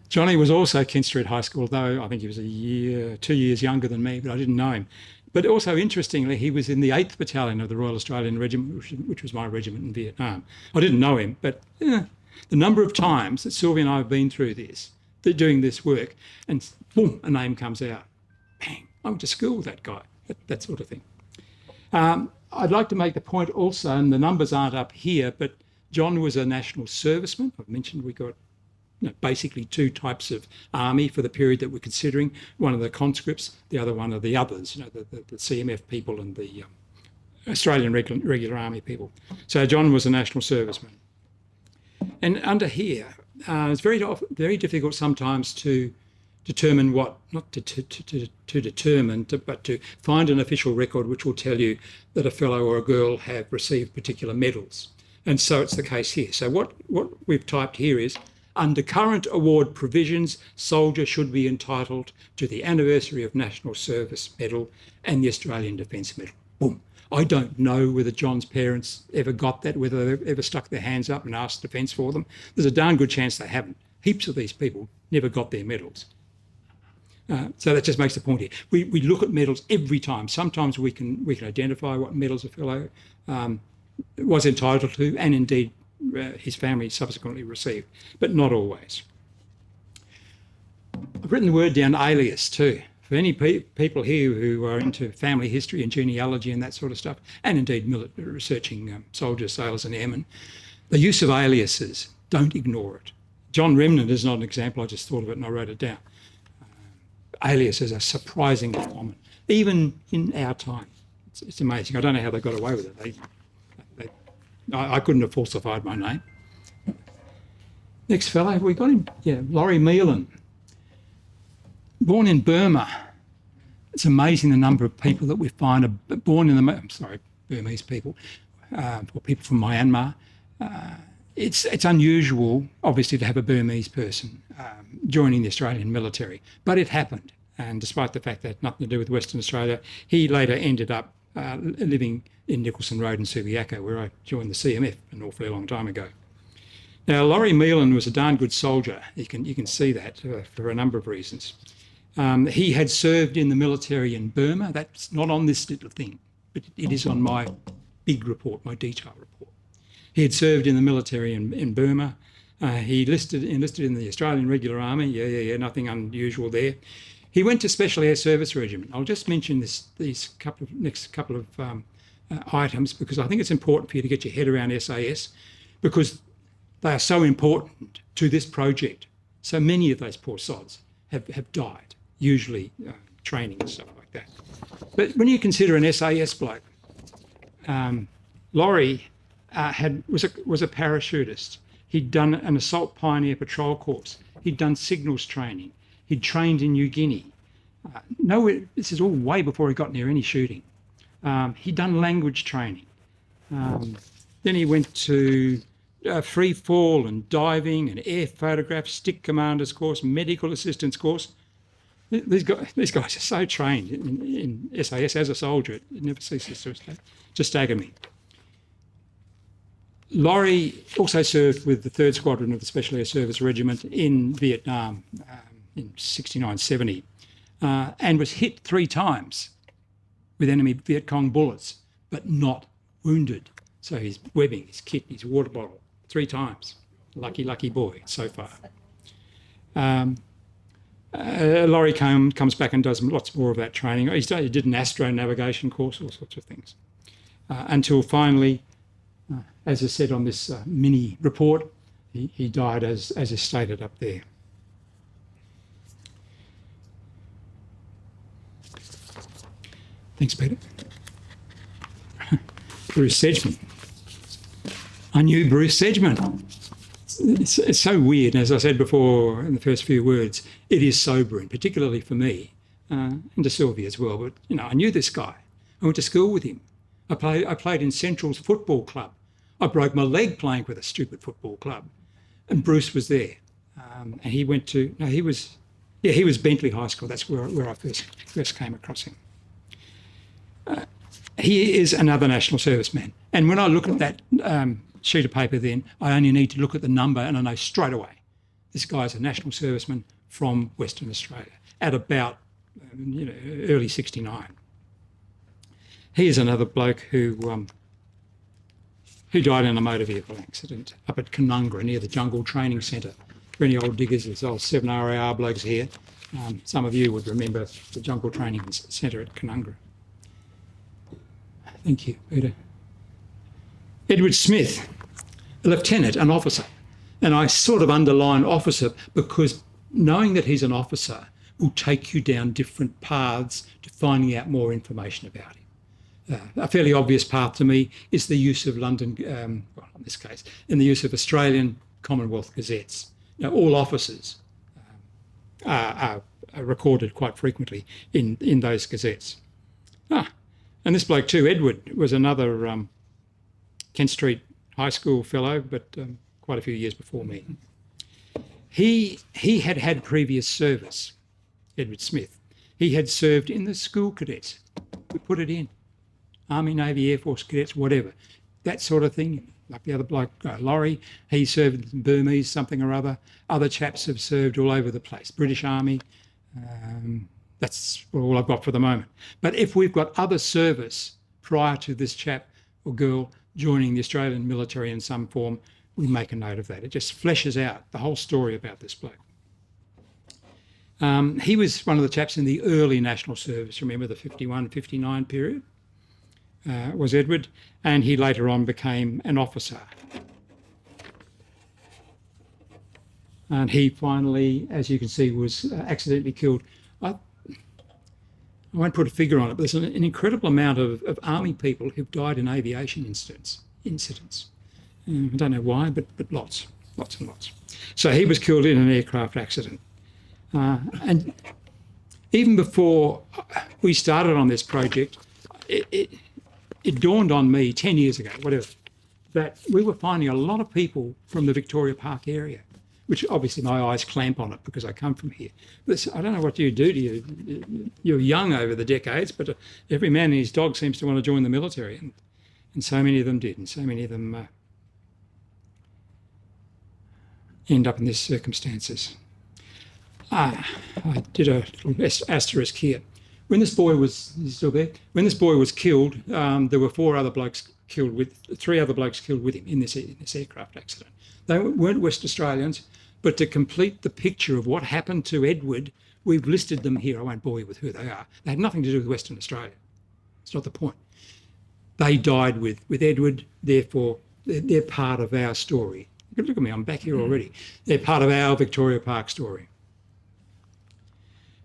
Johnny was also Kent Street High School, though I think he was 2 years younger than me, but I didn't know him. But also, interestingly, he was in the 8th Battalion of the Royal Australian Regiment, which was my regiment in Vietnam. I didn't know him, but the number of times that Sylvia and I have been through this, doing this work, and boom, a name comes out. Bang, I went to school with that guy, that sort of thing. I'd like to make the point also, and the numbers aren't up here, but John was a national serviceman. I've mentioned we got basically two types of army for the period that we're considering. One of the conscripts, the other one of the others, the CMF people and the Australian regular army people. So John was a national serviceman. And under here, it's very difficult sometimes to determine but to find an official record which will tell you that a fellow or a girl have received particular medals. And so it's the case here. So what we've typed here is, under current award provisions, soldier should be entitled to the Anniversary of National Service Medal and the Australian Defence Medal. Boom. I don't know whether John's parents ever got that, whether they ever stuck their hands up and asked Defence for them. There's a darn good chance they haven't. Heaps of these people never got their medals. So that just makes the point here. We look at medals every time. Sometimes we can identify what medals a fellow was entitled to, and indeed his family subsequently received, but not always. I've written the word down, alias, too. For any people here who are into family history and genealogy and that sort of stuff, and indeed researching soldiers, sailors and airmen, the use of aliases, don't ignore it. John Remnant is not an example. I just thought of it and I wrote it down. Aliases are surprisingly common, even in our time. It's amazing. I don't know how they got away with it. I couldn't have falsified my name. Next fellow, we got him. Yeah, Laurie Meelan. Born in Burma. It's amazing the number of people that we find are born in Burmese people, or people from Myanmar. It's unusual, obviously, to have a Burmese person joining the Australian military, but it happened. And despite the fact that it had nothing to do with Western Australia, he later ended up living in Nicholson Road in Subiaco, where I joined the CMF an awfully long time ago. Now, Laurie Meelan was a darn good soldier. You can see that for a number of reasons. He had served in the military in Burma. That's not on this little thing, but it is on my big report, my detail report. He had served in the military in Burma. He enlisted in the Australian Regular Army. Nothing unusual there. He went to Special Air Service Regiment. I'll just mention these next couple of items because I think it's important for you to get your head around SAS because they are so important to this project. So many of those poor sods have died, usually training and stuff like that. But when you consider an SAS bloke, Laurie was a parachutist. He'd done an assault pioneer patrol course. He'd done signals training. He'd trained in New Guinea. This is all way before he got near any shooting. He'd done language training. Then he went to free fall and diving and air photograph, stick commander's course, medical assistance course. These guys are so trained in SAS as a soldier, it never ceases to stagger me. Laurie also served with the 3rd Squadron of the Special Air Service Regiment in Vietnam in 69, 70, and was hit 3 times with enemy Viet Cong bullets, but not wounded. So his webbing, his kit, his water bottle, 3 times. Lucky boy so far. Laurie comes back and does lots more of that training. He did an astro navigation course, all sorts of things, until finally, as I said on this mini report, he died as is stated up there. Thanks, Peter. Bruce Sedgman. I knew Bruce Sedgman. It's so weird. And as I said before in the first few words, it is sobering, particularly for me and to Sylvia as well. But, I knew this guy. I went to school with him. I played in Central's football club. I broke my leg playing with a stupid football club. And Bruce was there. And he went to, he was Bentley High School. That's where I first came across him. He is another national serviceman. And when I look at that sheet of paper then, I only need to look at the number and I know straight away this guy's a national serviceman from Western Australia at about early 69. He is another bloke who died in a motor vehicle accident up at Canungra near the Jungle Training Centre. For any old diggers, there's old 7RAR blokes here. Some of you would remember the Jungle Training Centre at Canungra. Thank you, Peter. Edward Smith, a lieutenant, an officer. And I sort of underline officer because knowing that he's an officer will take you down different paths to finding out more information about him. A fairly obvious path to me is the use of London, in this case, in the use of Australian Commonwealth gazettes. Now, all officers are recorded quite frequently in those gazettes. And this bloke too, Edward, was another Kent Street High School fellow, but quite a few years before me. He had previous service, Edward Smith. He had served in the school cadets. We put it in. Army, Navy, Air Force cadets, whatever. That sort of thing. Like the other bloke, Laurie, he served in Burmese, something or other. Other chaps have served all over the place. British Army. That's all I've got for the moment. But if we've got other service prior to this chap or girl joining the Australian military in some form, we make a note of that. It just fleshes out the whole story about this bloke. He was one of the chaps in the early national service, remember the 51, 59 period, was Edward, and he later on became an officer. And he finally, as you can see, was accidentally killed. I won't put a figure on it, but there's an incredible amount of army people who've died in aviation incidents. I don't know why, but lots and lots. So he was killed in an aircraft accident. And even before we started on this project, it dawned on me 10 years ago, whatever, that we were finding a lot of people from the Victoria Park area, which obviously my eyes clamp on it because I come from here. But I don't know what you do to you. You're young over the decades, but every man and his dog seems to want to join the military, and so many of them did, and so many of them end up in these circumstances. I did a little asterisk here. When this boy was, is he still there? When this boy was killed, there were three other blokes killed with him in this aircraft accident. They weren't West Australians, but to complete the picture of what happened to Edward, we've listed them here. I won't bore you with who they are. They had nothing to do with Western Australia. It's not the point. They died with Edward, therefore they're part of our story. Look at me, I'm back here already. They're part of our Victoria Park story.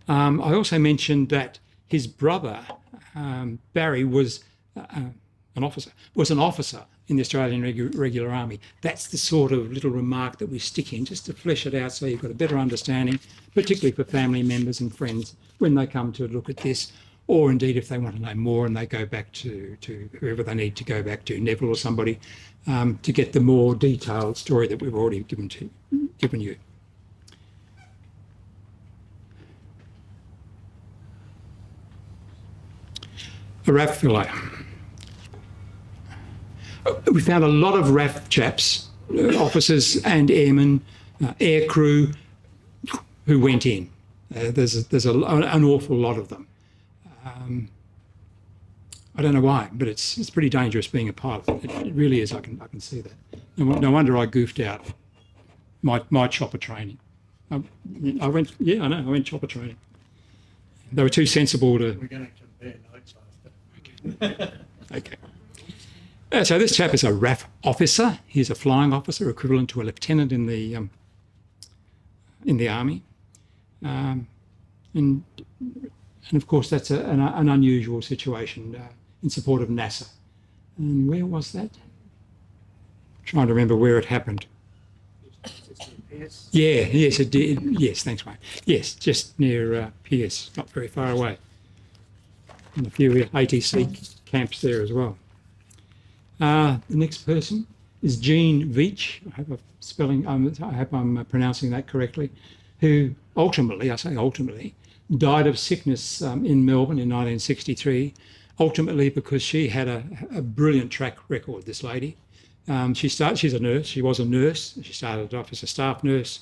I also mentioned that his brother, Barry, was an officer in the Australian Regular Army. That's the sort of little remark that we stick in just to flesh it out so you've got a better understanding, particularly for family members and friends when they come to look at this, or indeed if they want to know more and they go back to whoever they need to go back to, Neville or somebody, to get the more detailed story that we've already given you. A RAF fellow. We found a lot of RAF chaps, officers and airmen, air crew, who went in. There's an awful lot of them. I don't know why, but it's pretty dangerous being a pilot. It really is. I can see that. No wonder I goofed out my chopper training. I went chopper training. They were too sensible to. We're going to compare notes after. Okay. So this chap is a RAF officer. He's a flying officer, equivalent to a lieutenant in the army, and of course that's an unusual situation in support of NASA. And where was that? Trying to remember where it happened. Yeah, yes, it did. Yes, thanks, mate. Yes, just near Pierce, not very far away. And a few ATC camps there as well. The next person is Jean Veitch. I hope I'm pronouncing that correctly. Who ultimately, I say ultimately, died of sickness in Melbourne in 1963. Ultimately, because she had a brilliant track record. This lady, she's a nurse. She was a nurse. She started off as a staff nurse,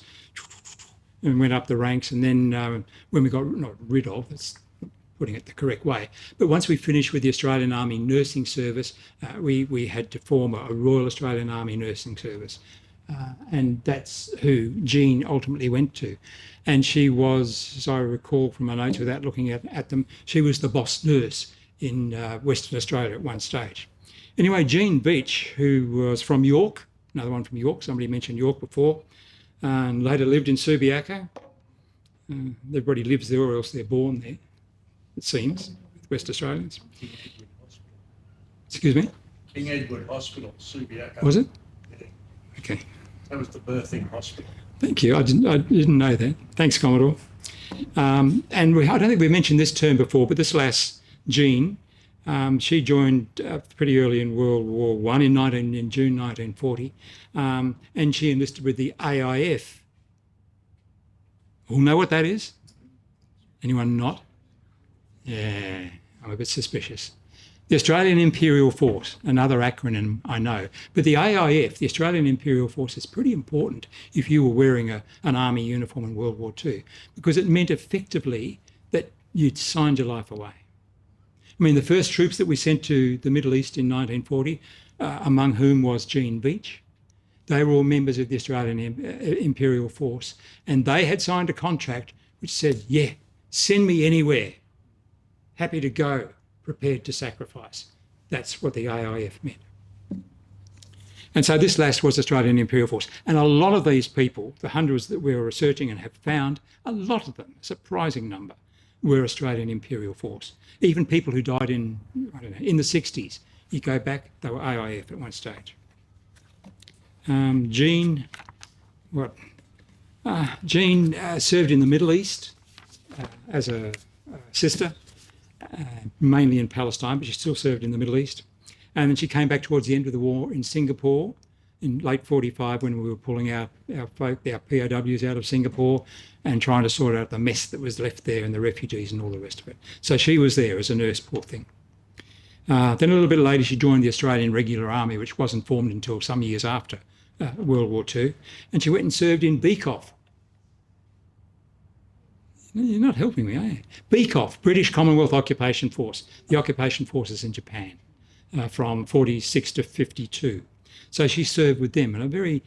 and went up the ranks. And then when we got not rid of, that's putting it the correct way. But once we finished with the Australian Army Nursing Service, we had to form a Royal Australian Army Nursing Service. And that's who Jean ultimately went to. And she was, as I recall from my notes without looking at them, she was the boss nurse in Western Australia at one stage. Anyway, Jean Veitch, who was from York, another one from York, somebody mentioned York before, and later lived in Subiaco. Everybody lives there or else they're born there, it seems, with West Australians. King Edward Hospital. Excuse me? King Edward Hospital, Subiaco. Was it? Yeah. Okay. That was the birthing hospital. Thank you. I didn't know that. Thanks, Commodore. And I don't think we mentioned this term before, but this lass, Jean, she joined pretty early in World War I in June 1940, and she enlisted with the AIF. All know what that is? Anyone not? Yeah, I'm a bit suspicious. The Australian Imperial Force, another acronym I know, but the AIF, the Australian Imperial Force, is pretty important if you were wearing an army uniform in World War II, because it meant effectively that you'd signed your life away. I mean, the first troops that we sent to the Middle East in 1940, among whom was Jean Veitch, they were all members of the Australian Imperial Force, and they had signed a contract which said, yeah, send me anywhere, happy to go, prepared to sacrifice. That's what the AIF meant. And so this lass was Australian Imperial Force. And a lot of these people, the hundreds that we were researching and have found, a lot of them, a surprising number, were Australian Imperial Force. Even people who died in the 60s, you go back, they were AIF at one stage. Jean served in the Middle East as a sister, mainly in Palestine, but she still served in the Middle East. And then she came back towards the end of the war in Singapore in late 45 when we were pulling our POWs out of Singapore and trying to sort out the mess that was left there and the refugees and all the rest of it. So she was there as a nurse, poor thing. Then a little bit later, she joined the Australian Regular Army, which wasn't formed until some years after World War II. And she went and served in Beecroft. You're not helping me, are you? Beecroft, British Commonwealth Occupation Force, the occupation forces in Japan from 46 to 52. So she served with them in a very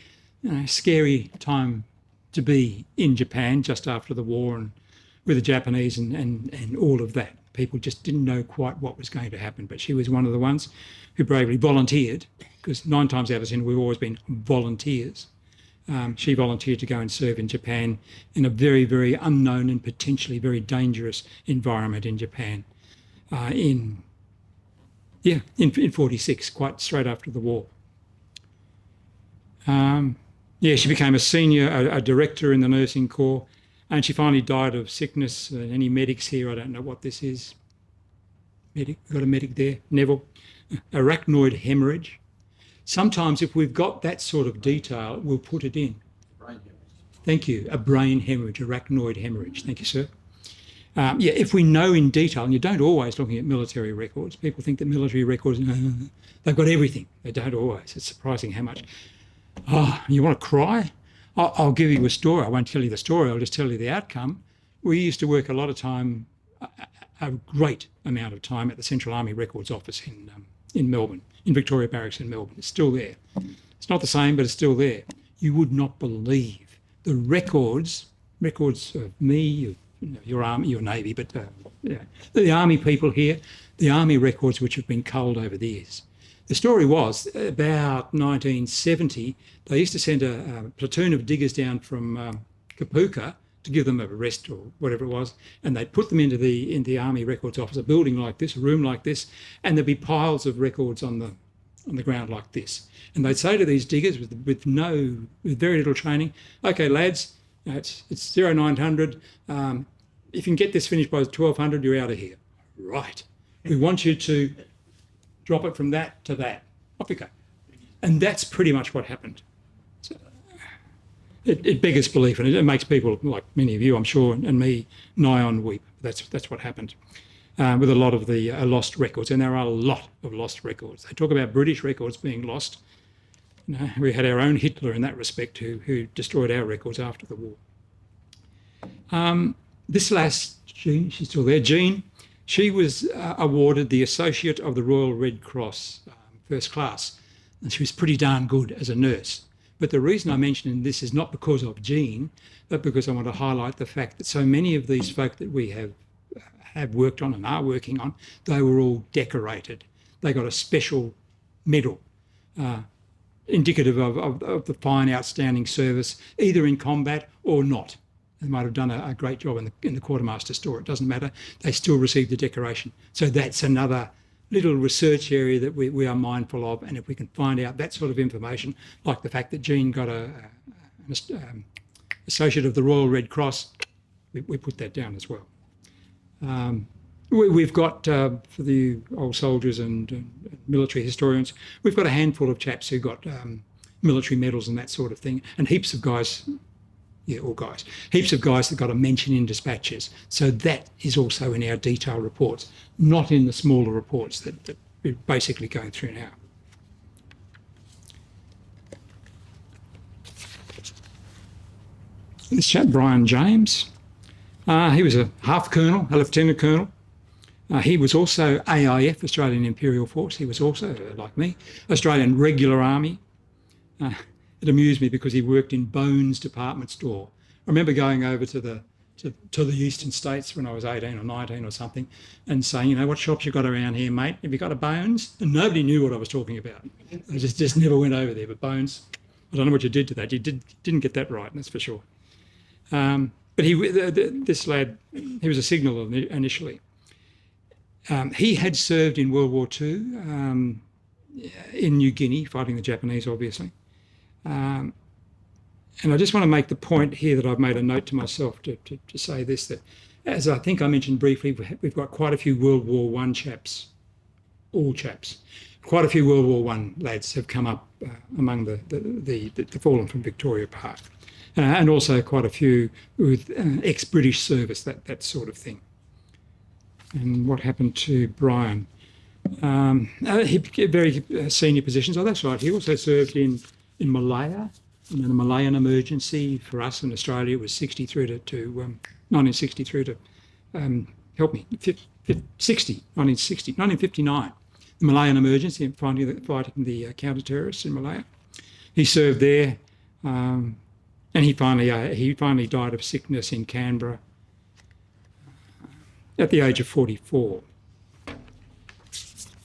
scary time to be in Japan just after the war and with the Japanese and all of that. People just didn't know quite what was going to happen, but she was one of the ones who bravely volunteered, because 9 times out of 10 we've always been volunteers. She volunteered to go and serve in Japan in a very, very unknown and potentially very dangerous environment in Japan in 46, quite straight after the war. Yeah, she became a senior, a director in the nursing corps, and she finally died of sickness. Any medics here? I don't know what this is. Medic, we've got a medic there. Neville. Arachnoid hemorrhage. Sometimes if we've got that sort of detail, we'll put it in. Thank you. A brain hemorrhage, arachnoid hemorrhage. Thank you, sir. Yeah, if we know in detail, and you don't always looking at military records, people think that military records, they've got everything. They don't always. It's surprising how much. Oh, you want to cry? I'll give you a story. I won't tell you the story. I'll just tell you the outcome. We used to work a lot of time, a great amount of time at the Central Army Records Office in Melbourne, in Victoria Barracks in Melbourne. It's still there. It's not the same, but it's still there. You would not believe the records of me, of your Army, your Navy, but the Army people here, the Army records which have been culled over the years. The story was about 1970, they used to send a platoon of diggers down from Kapuka to give them a rest or whatever it was, and they'd put them into the Army Records Office, a building like this, a room like this, and there'd be piles of records on the ground like this. And they'd say to these diggers with very little training, okay, lads, it's 0900. If you can get this finished by 1200, you're out of here. Right. We want you to drop it from that to that. Off you go. And that's pretty much what happened. So it beggars belief, and it makes people like many of you, I'm sure, and me, nigh on weep. That's what happened with a lot of the lost records, and there are a lot of lost records. They talk about British records being lost. We had our own Hitler in that respect, who destroyed our records after the war. This last Jean, she's still there. Jean, she was awarded the Associate of the Royal Red Cross, first class, and she was pretty darn good as a nurse. But the reason I mention this is not because of Jean, but because I want to highlight the fact that so many of these folk that we have worked on and are working on, they were all decorated. They got a special medal, indicative of the fine, outstanding service, either in combat or not. They might have done a great job in the quartermaster store. It doesn't matter. They still received the decoration. So that's another little research area that we are mindful of. And if we can find out that sort of information, like the fact that Jean got an Associate of the Royal Red Cross, we put that down as well. We've got, for the old soldiers and military historians, we've got a handful of chaps who got military medals and that sort of thing, and heaps of guys, heaps of guys that got a mention in dispatches. So that is also in our detailed reports, not in the smaller reports that we're basically going through now. This chap, Brian James, he was a half colonel, a lieutenant colonel. He was also AIF, Australian Imperial Force. He was also, like me, Australian Regular Army. It amused me because he worked in Bones department store. I remember going over to the eastern states when I was 18 or 19 or something and saying, what shops you got around here, mate? Have you got a Bones? And nobody knew what I was talking about. I just never went over there. But Bones, I don't know what you did to that. You didn't get that right, that's for sure. But this lad, he was a signal initially. He had served in World War II in New Guinea, fighting the Japanese, obviously. And I just want to make the point here that I've made a note to myself to say this, that as I think I mentioned briefly, we've got quite a few World War I chaps, all chaps. Quite a few World War I lads have come up among the fallen from Victoria Park. And also quite a few with ex-British service, that sort of thing. And what happened to Brian? He became very senior positions. Oh, that's right. He also served in Malaya. The Malayan emergency for us in Australia was 1960 through to, help me, 1959. The Malayan emergency, fighting the counter-terrorists in Malaya. He served there, and he finally died of sickness in Canberra at the age of 44.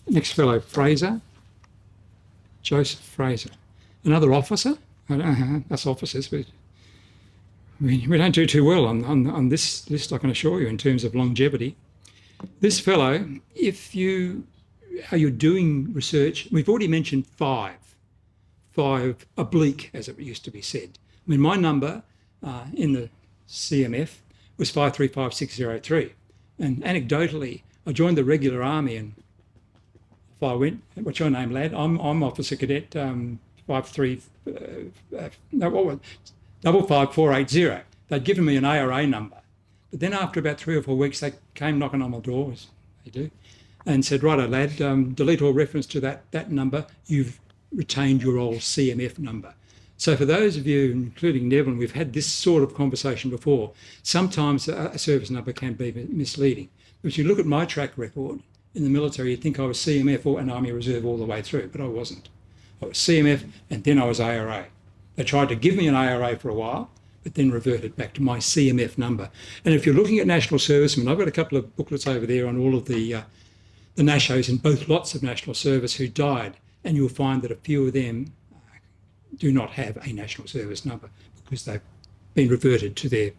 Next fellow, Fraser, Joseph Fraser, another officer. Us officers, we don't do too well on this list, I can assure you, in terms of longevity. This fellow, if you're doing research, we've already mentioned five 5 oblique, as it used to be said. I mean, my number in the CMF was 535603. And anecdotally, I joined the regular army, and if I went, what's your name, lad? I'm Officer Cadet 55480. They'd given me an ARA number. But then after about 3 or 4 weeks, they came knocking on my door, as they do, and said, righto, lad, delete all reference to that number. You've retained your old CMF number. So for those of you, including Neville, and we've had this sort of conversation before, sometimes a service number can be misleading. But if you look at my track record in the military, you'd think I was CMF or an Army Reserve all the way through, but I wasn't. I was CMF and then I was ARA. They tried to give me an ARA for a while, but then reverted back to my CMF number. And if you're looking at national servicemen, I've got a couple of booklets over there on all of the NASHOs in both lots of national service who died, and you'll find that a few of them do not have a national service number because they've been reverted to their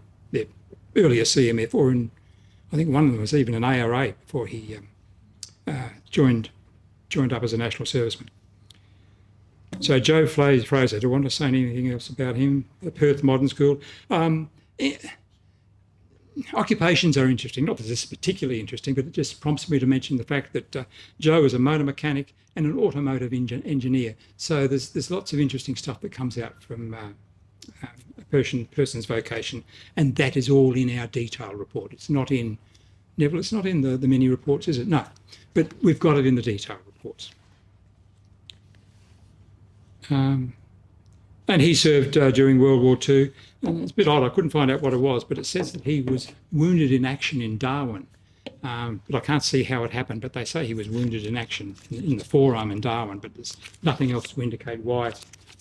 earlier CMF, or in, I think one of them was even an ARA before he joined up as a national serviceman. So Joe Fraser, do you want to say anything else about him? The Perth Modern School. Occupations are interesting. Not that this is particularly interesting, but it just prompts me to mention the fact that Joe is a motor mechanic and an automotive engineer. So there's lots of interesting stuff that comes out from a person's vocation, and that is all in our detail report. It's not in, Neville, it's not in the mini reports, is it? No, but we've got it in the detail reports. And he served during World War II. And it's a bit odd, I couldn't find out what it was, but it says that he was wounded in action in Darwin. But I can't see how it happened, but they say he was wounded in action in the forearm in Darwin, but there's nothing else to indicate why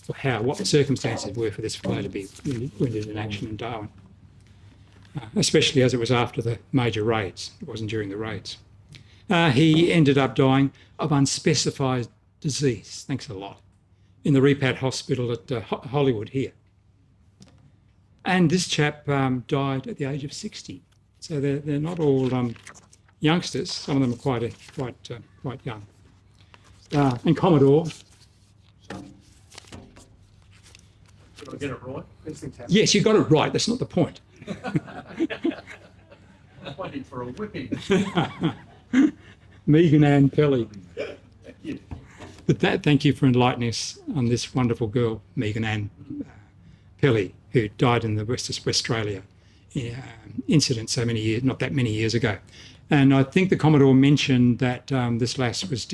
or how, what the circumstances were for this fellow to be wounded in action in Darwin, especially as it was after the major raids. It wasn't during the raids. He ended up dying of unspecified disease, thanks a lot, in the Repat Hospital at Hollywood here. And this chap died at the age of 60. So they're not all youngsters. Some of them are quite young. And Commodore. Did I get it right? Yes, you got it right. That's not the point. I'm waiting for a whipping. Megan Ann Pelly. Thank you. But thank you for enlightening us on this wonderful girl, Megan Ann Pelly, who died in the West Australia incident not that many years ago. And I think the Commodore mentioned that this lass was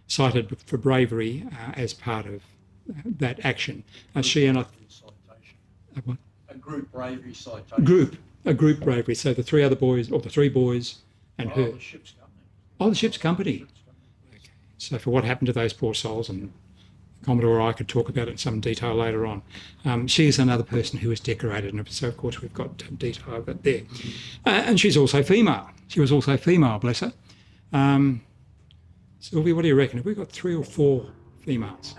cited for bravery as part of that action. She and I... Citation. A group bravery citation. A group bravery. So the 3 other boys, or the 3 boys and her. The ship's company. Oh, the ship's company. Okay. So for what happened to those poor souls, and Commodore or I could talk about it in some detail later on. She is another person who was decorated, and so of course we've got detail of it there. And she's also female. She was also female, bless her. Sylvia, what do you reckon? Have we got 3 or 4 females?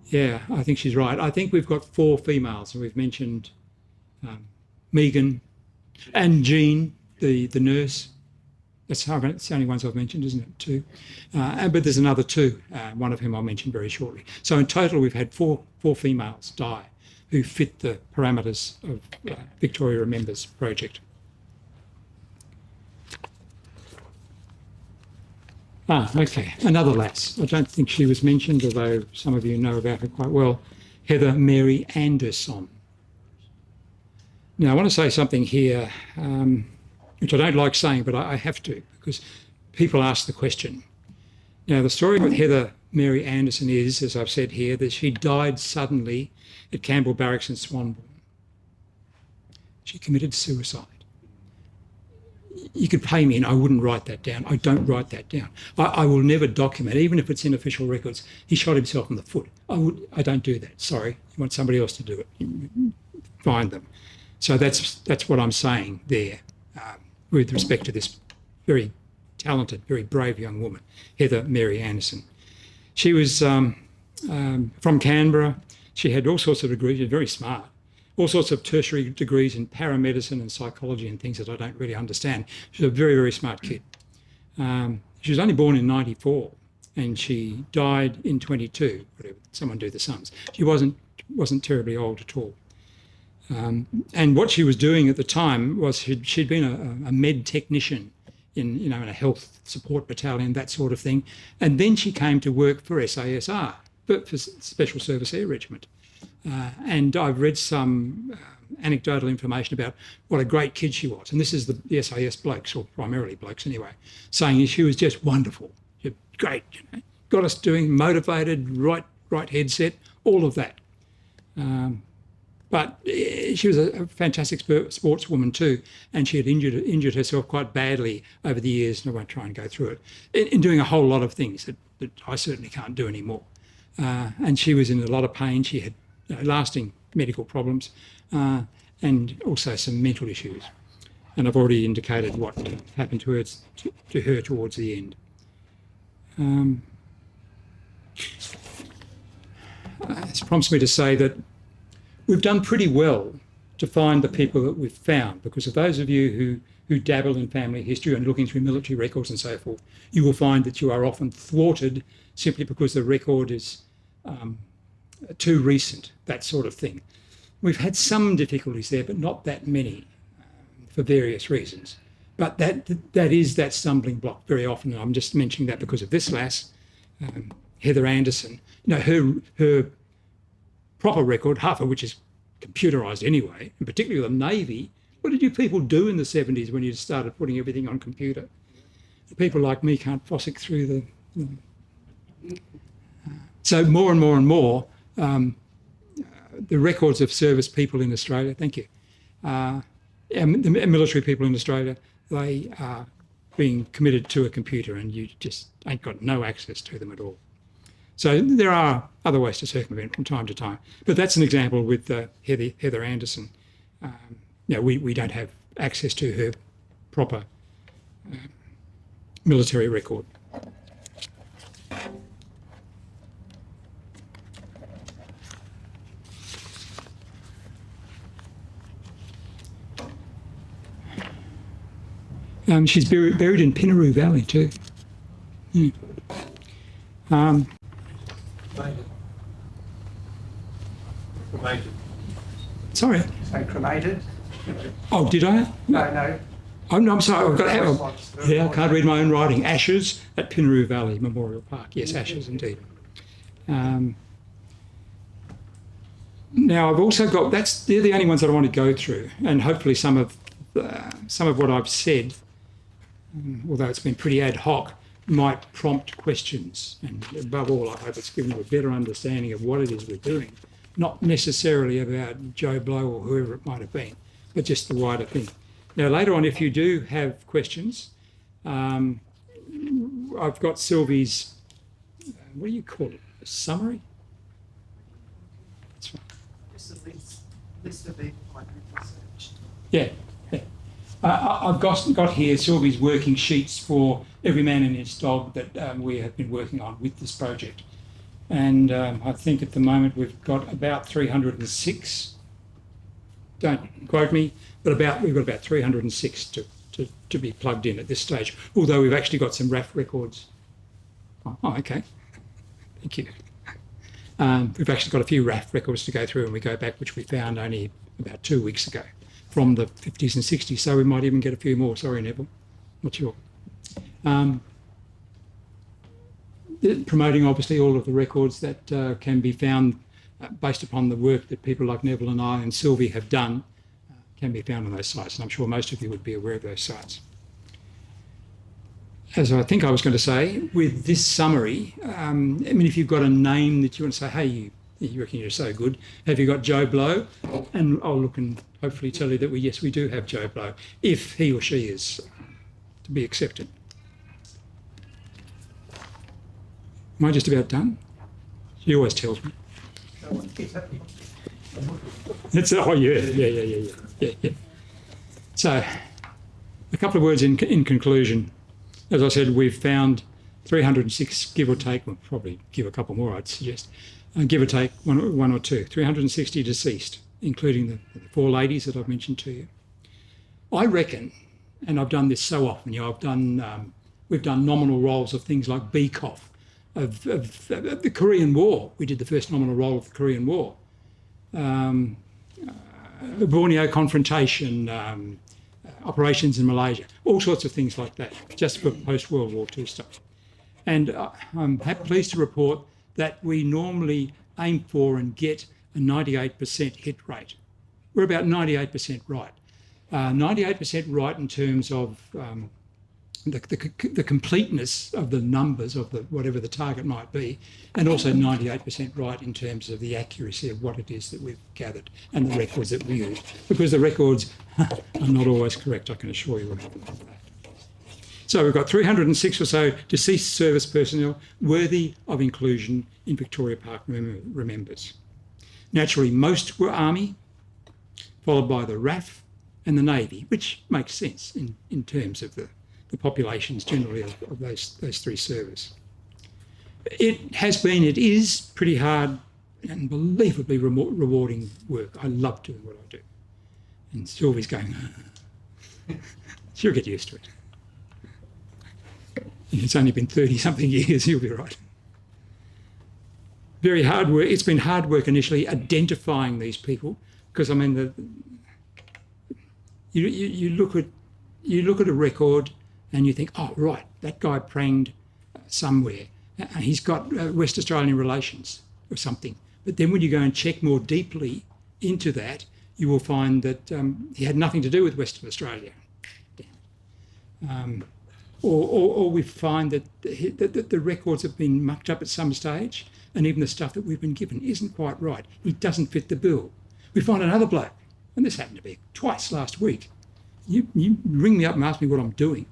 Yeah, I think she's right. I think we've got 4 females, and we've mentioned Megan and Jean, the nurse. That's the only ones I've mentioned, isn't it? 2. But there's another 2, one of whom I'll mention very shortly. So in total, we've had 4 females die who fit the parameters of Victoria Remembers project. Okay, another lass. I don't think she was mentioned, although some of you know about her quite well. Heather Mary Anderson. Now, I want to say something here, which I don't like saying, but I have to, because people ask the question. Now, the story with Heather Mary Anderson is, as I've said here, that she died suddenly at Campbell Barracks in Swanbourne. She committed suicide. You could pay me and I wouldn't write that down. I don't write that down. I will never document, even if it's in official records. He shot himself in the foot. I don't do that. Sorry. You want somebody else to do it. Find them. So that's what I'm saying there with respect to this very talented, very brave young woman, Heather Mary Anderson. She was from Canberra. She had all sorts of degrees. She was very smart. All sorts of tertiary degrees in paramedicine and psychology and things that I don't really understand. She's a very, very smart kid. She was only born in 94, and she died in 22. Whatever, someone do the sums. She wasn't terribly old at all. And what she was doing at the time was she'd been a med technician in a health support battalion, that sort of thing. And then she came to work for SASR, for Special Service Air Regiment. And I've read some anecdotal information about what a great kid she was. And this is the SAS blokes, or primarily blokes anyway, saying she was just wonderful. She was great, got us doing, motivated, right headset, all of that. But she was a fantastic sportswoman too, and she had injured herself quite badly over the years, and I won't try and go through it, in doing a whole lot of things that I certainly can't do anymore. And she was in a lot of pain. She had lasting medical problems and also some mental issues. And I've already indicated what happened to her towards the end. This prompts me to say that we've done pretty well to find the people that we've found, because of those of you who dabble in family history and looking through military records and so forth, you will find that you are often thwarted simply because the record is too recent, that sort of thing. We've had some difficulties there, but not that many for various reasons. But that is that stumbling block very often. And I'm just mentioning that because of this lass, Heather Anderson. Her proper record, half of which is computerised anyway, and particularly the Navy. What did you people do in the 70s when you started putting everything on computer? People like me can't fossick through the... So more and more and more, the records of service people in Australia, thank you, the military people in Australia, they are being committed to a computer, and you just ain't got no access to them at all. So there are other ways to circumvent from time to time. But that's an example with Heather Anderson. We don't have access to her proper military record. She's buried in Pinaroo Valley too. Cremated. Sorry. So cremated? Oh, did I? No. I'm sorry. I can't read my own writing. Ashes at Pinaroo Valley Memorial Park. Yes, ashes indeed. Now I've also got. They're the only ones that I want to go through, and hopefully some of what I've said, although it's been pretty ad hoc, might prompt questions. And above all, I hope it's given you a better understanding of what it is we're doing. Not necessarily about Joe Blow or whoever it might have been, but just the wider thing. Now, later on, if you do have questions, I've got Sylvie's, what do you call it, a summary? That's right. Just a list of the research. Yeah. I've got here Sylvie's working sheets for Every Man and His Dog that we have been working on with this project. And I think at the moment we've got about 306, don't quote me, but we've got about 306 to be plugged in at this stage, although we've actually got some RAF records. Oh, okay. Thank you. We've actually got a few RAF records to go through, and we go back, which we found only about 2 weeks ago, from the 50s and 60s, so we might even get a few more. Sorry, Neville, not sure. Promoting obviously all of the records that can be found based upon the work that people like Neville and I and Sylvie have done can be found on those sites, and I'm sure most of you would be aware of those sites. As I think I was going to say, with this summary, if you've got a name that you want to say, hey, you reckon you're so good, have you got Joe Blow? And I'll look and hopefully tell you that yes, we do have Joe Blow, if he or she is to be accepted. Am I just about done? She always tells me. Yeah. So, a couple of words in conclusion. As I said, we've found 306, give or take, well, probably give a couple more, I'd suggest, give or take one or two, 360 deceased, including the 4 ladies that I've mentioned to you. I reckon, and I've done this so often, we've done nominal rolls of things like BCOF, the Korean War. We did the first nominal roll of the Korean War. The Borneo confrontation, operations in Malaysia, all sorts of things like that, just for post-World War II stuff. And I'm pleased to report that we normally aim for and get a 98% hit rate. We're about 98% right. 98% right in terms of the completeness of the numbers of whatever the target might be, and also 98% right in terms of the accuracy of what it is that we've gathered and the records that we use, because the records are not always correct, I can assure you about that. So we've got 306 or so deceased service personnel worthy of inclusion in Victoria Park Remembers. Naturally, most were Army, followed by the RAF and the Navy, which makes sense in terms of the populations generally of those three services. It is pretty hard and unbelievably rewarding work. I love doing what I do. And Sylvie's going, she'll get used to it. It's only been 30-something years, you'll be right. Very hard work. It's been hard work initially identifying these people, because I mean, you look at a record and you think, oh right, that guy pranged somewhere. He's got West Australian relations or something. But then when you go and check more deeply into that, you will find that he had nothing to do with Western Australia. Or we find that the records have been mucked up at some stage, and even the stuff that we've been given isn't quite right. He doesn't fit the bill. We find another bloke, and this happened to me twice last week. You ring me up and ask me what I'm doing.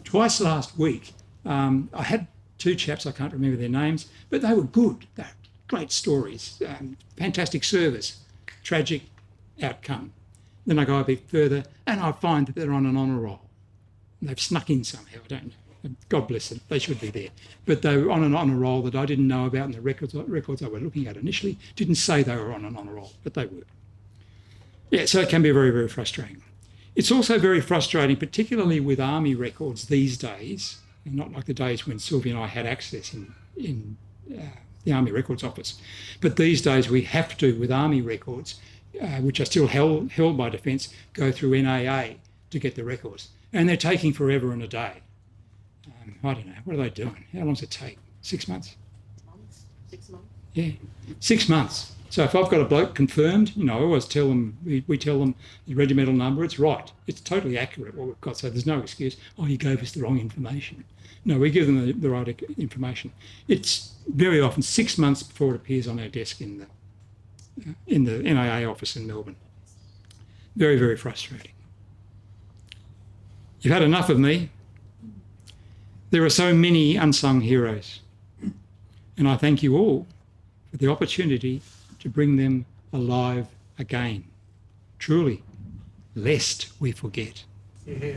Twice last week, I had two chaps, I can't remember their names, but they were good. They were great stories, fantastic service, tragic outcome. Then I go a bit further and I find that they're on an honour roll. They've snuck in somehow, I don't know. God bless them, they should be there. But they were on an honour roll that I didn't know about, and the records I were looking at initially didn't say they were on an honour roll, but they were. Yeah, so it can be very, very frustrating. It's also very frustrating, particularly with Army records these days, and not like the days when Sylvie and I had access in the Army Records Office. But these days we have to, with Army records, which are still held by Defence, go through NAA to get the records. And they're taking forever and a day. I don't know, what are they doing? How long does it take? 6 months? 6 months. Yeah, 6 months. So if I've got a bloke confirmed, I always tell them, we tell them the regimental number, it's right. It's totally accurate what we've got, so there's no excuse, oh, you gave us the wrong information. No, we give them the right information. It's very often 6 months before it appears on our desk in the NAA office in Melbourne. Very, very frustrating. You've had enough of me. There are so many unsung heroes, and I thank you all for the opportunity to bring them alive again. Truly, lest we forget. Yeah.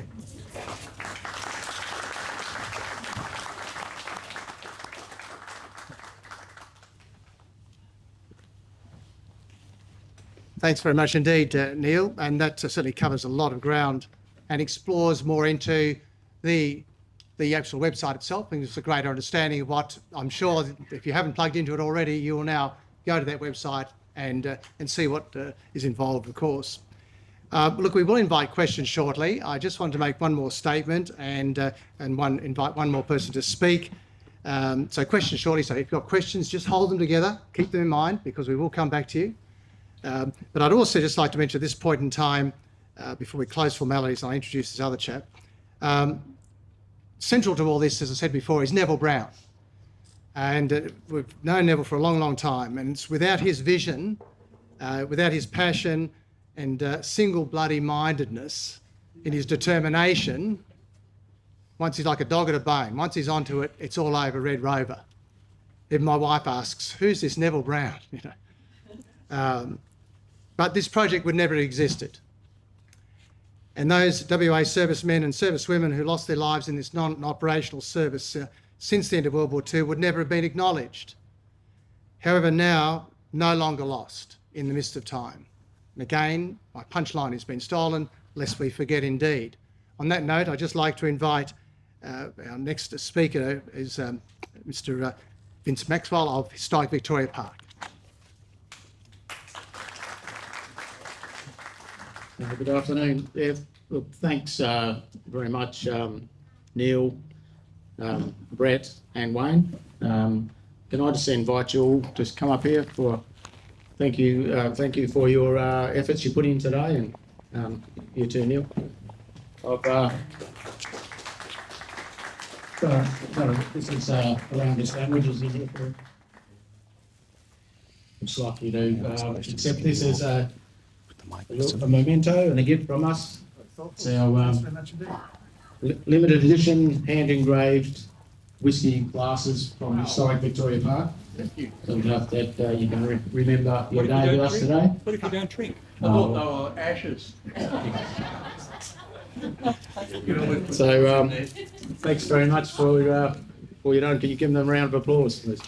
Thanks very much indeed, Neil, and that certainly covers a lot of ground and explores more into the actual website itself, and gives a greater understanding of what I'm sure, if you haven't plugged into it already, you will now go to that website and see what is involved, of course. Look, we will invite questions shortly. I just wanted to make one more statement and invite one more person to speak. So questions shortly. So if you've got questions, just hold them together, keep them in mind, because we will come back to you. But I'd also just like to mention at this point in time, before we close formalities, and I introduce this other chap. Central to all this, as I said before, is Neville Brown. And we've known Neville for a long, long time. And it's without his vision, without his passion and single bloody mindedness in his determination, once he's like a dog at a bone, once he's onto it, it's all over Red Rover. Even my wife asks, who's this Neville Brown? But this project would never have existed. And those WA servicemen and servicewomen who lost their lives in this non-operational service since the end of World War II would never have been acknowledged. However, now, no longer lost in the midst of time. And again, my punchline has been stolen, lest we forget indeed. On that note, I'd just like to invite our next speaker is Mr. Vince Maxwell of Historic Victoria Park. Good afternoon. Yeah, look, thanks very much, Neil, Brett and Wayne. Can I just invite you all to come up here for thank you for your efforts you put in today, and you too, Neil. This is around the sandwiches in here. Looks like you do, except this is a memento and a gift from us. It's our limited edition hand engraved whiskey glasses from Historic Victoria Park. So we hope that you can remember your day with us today. What if you don't drink? I thought they were ashes. So thanks very much for your own. Can you give them a round of applause, please?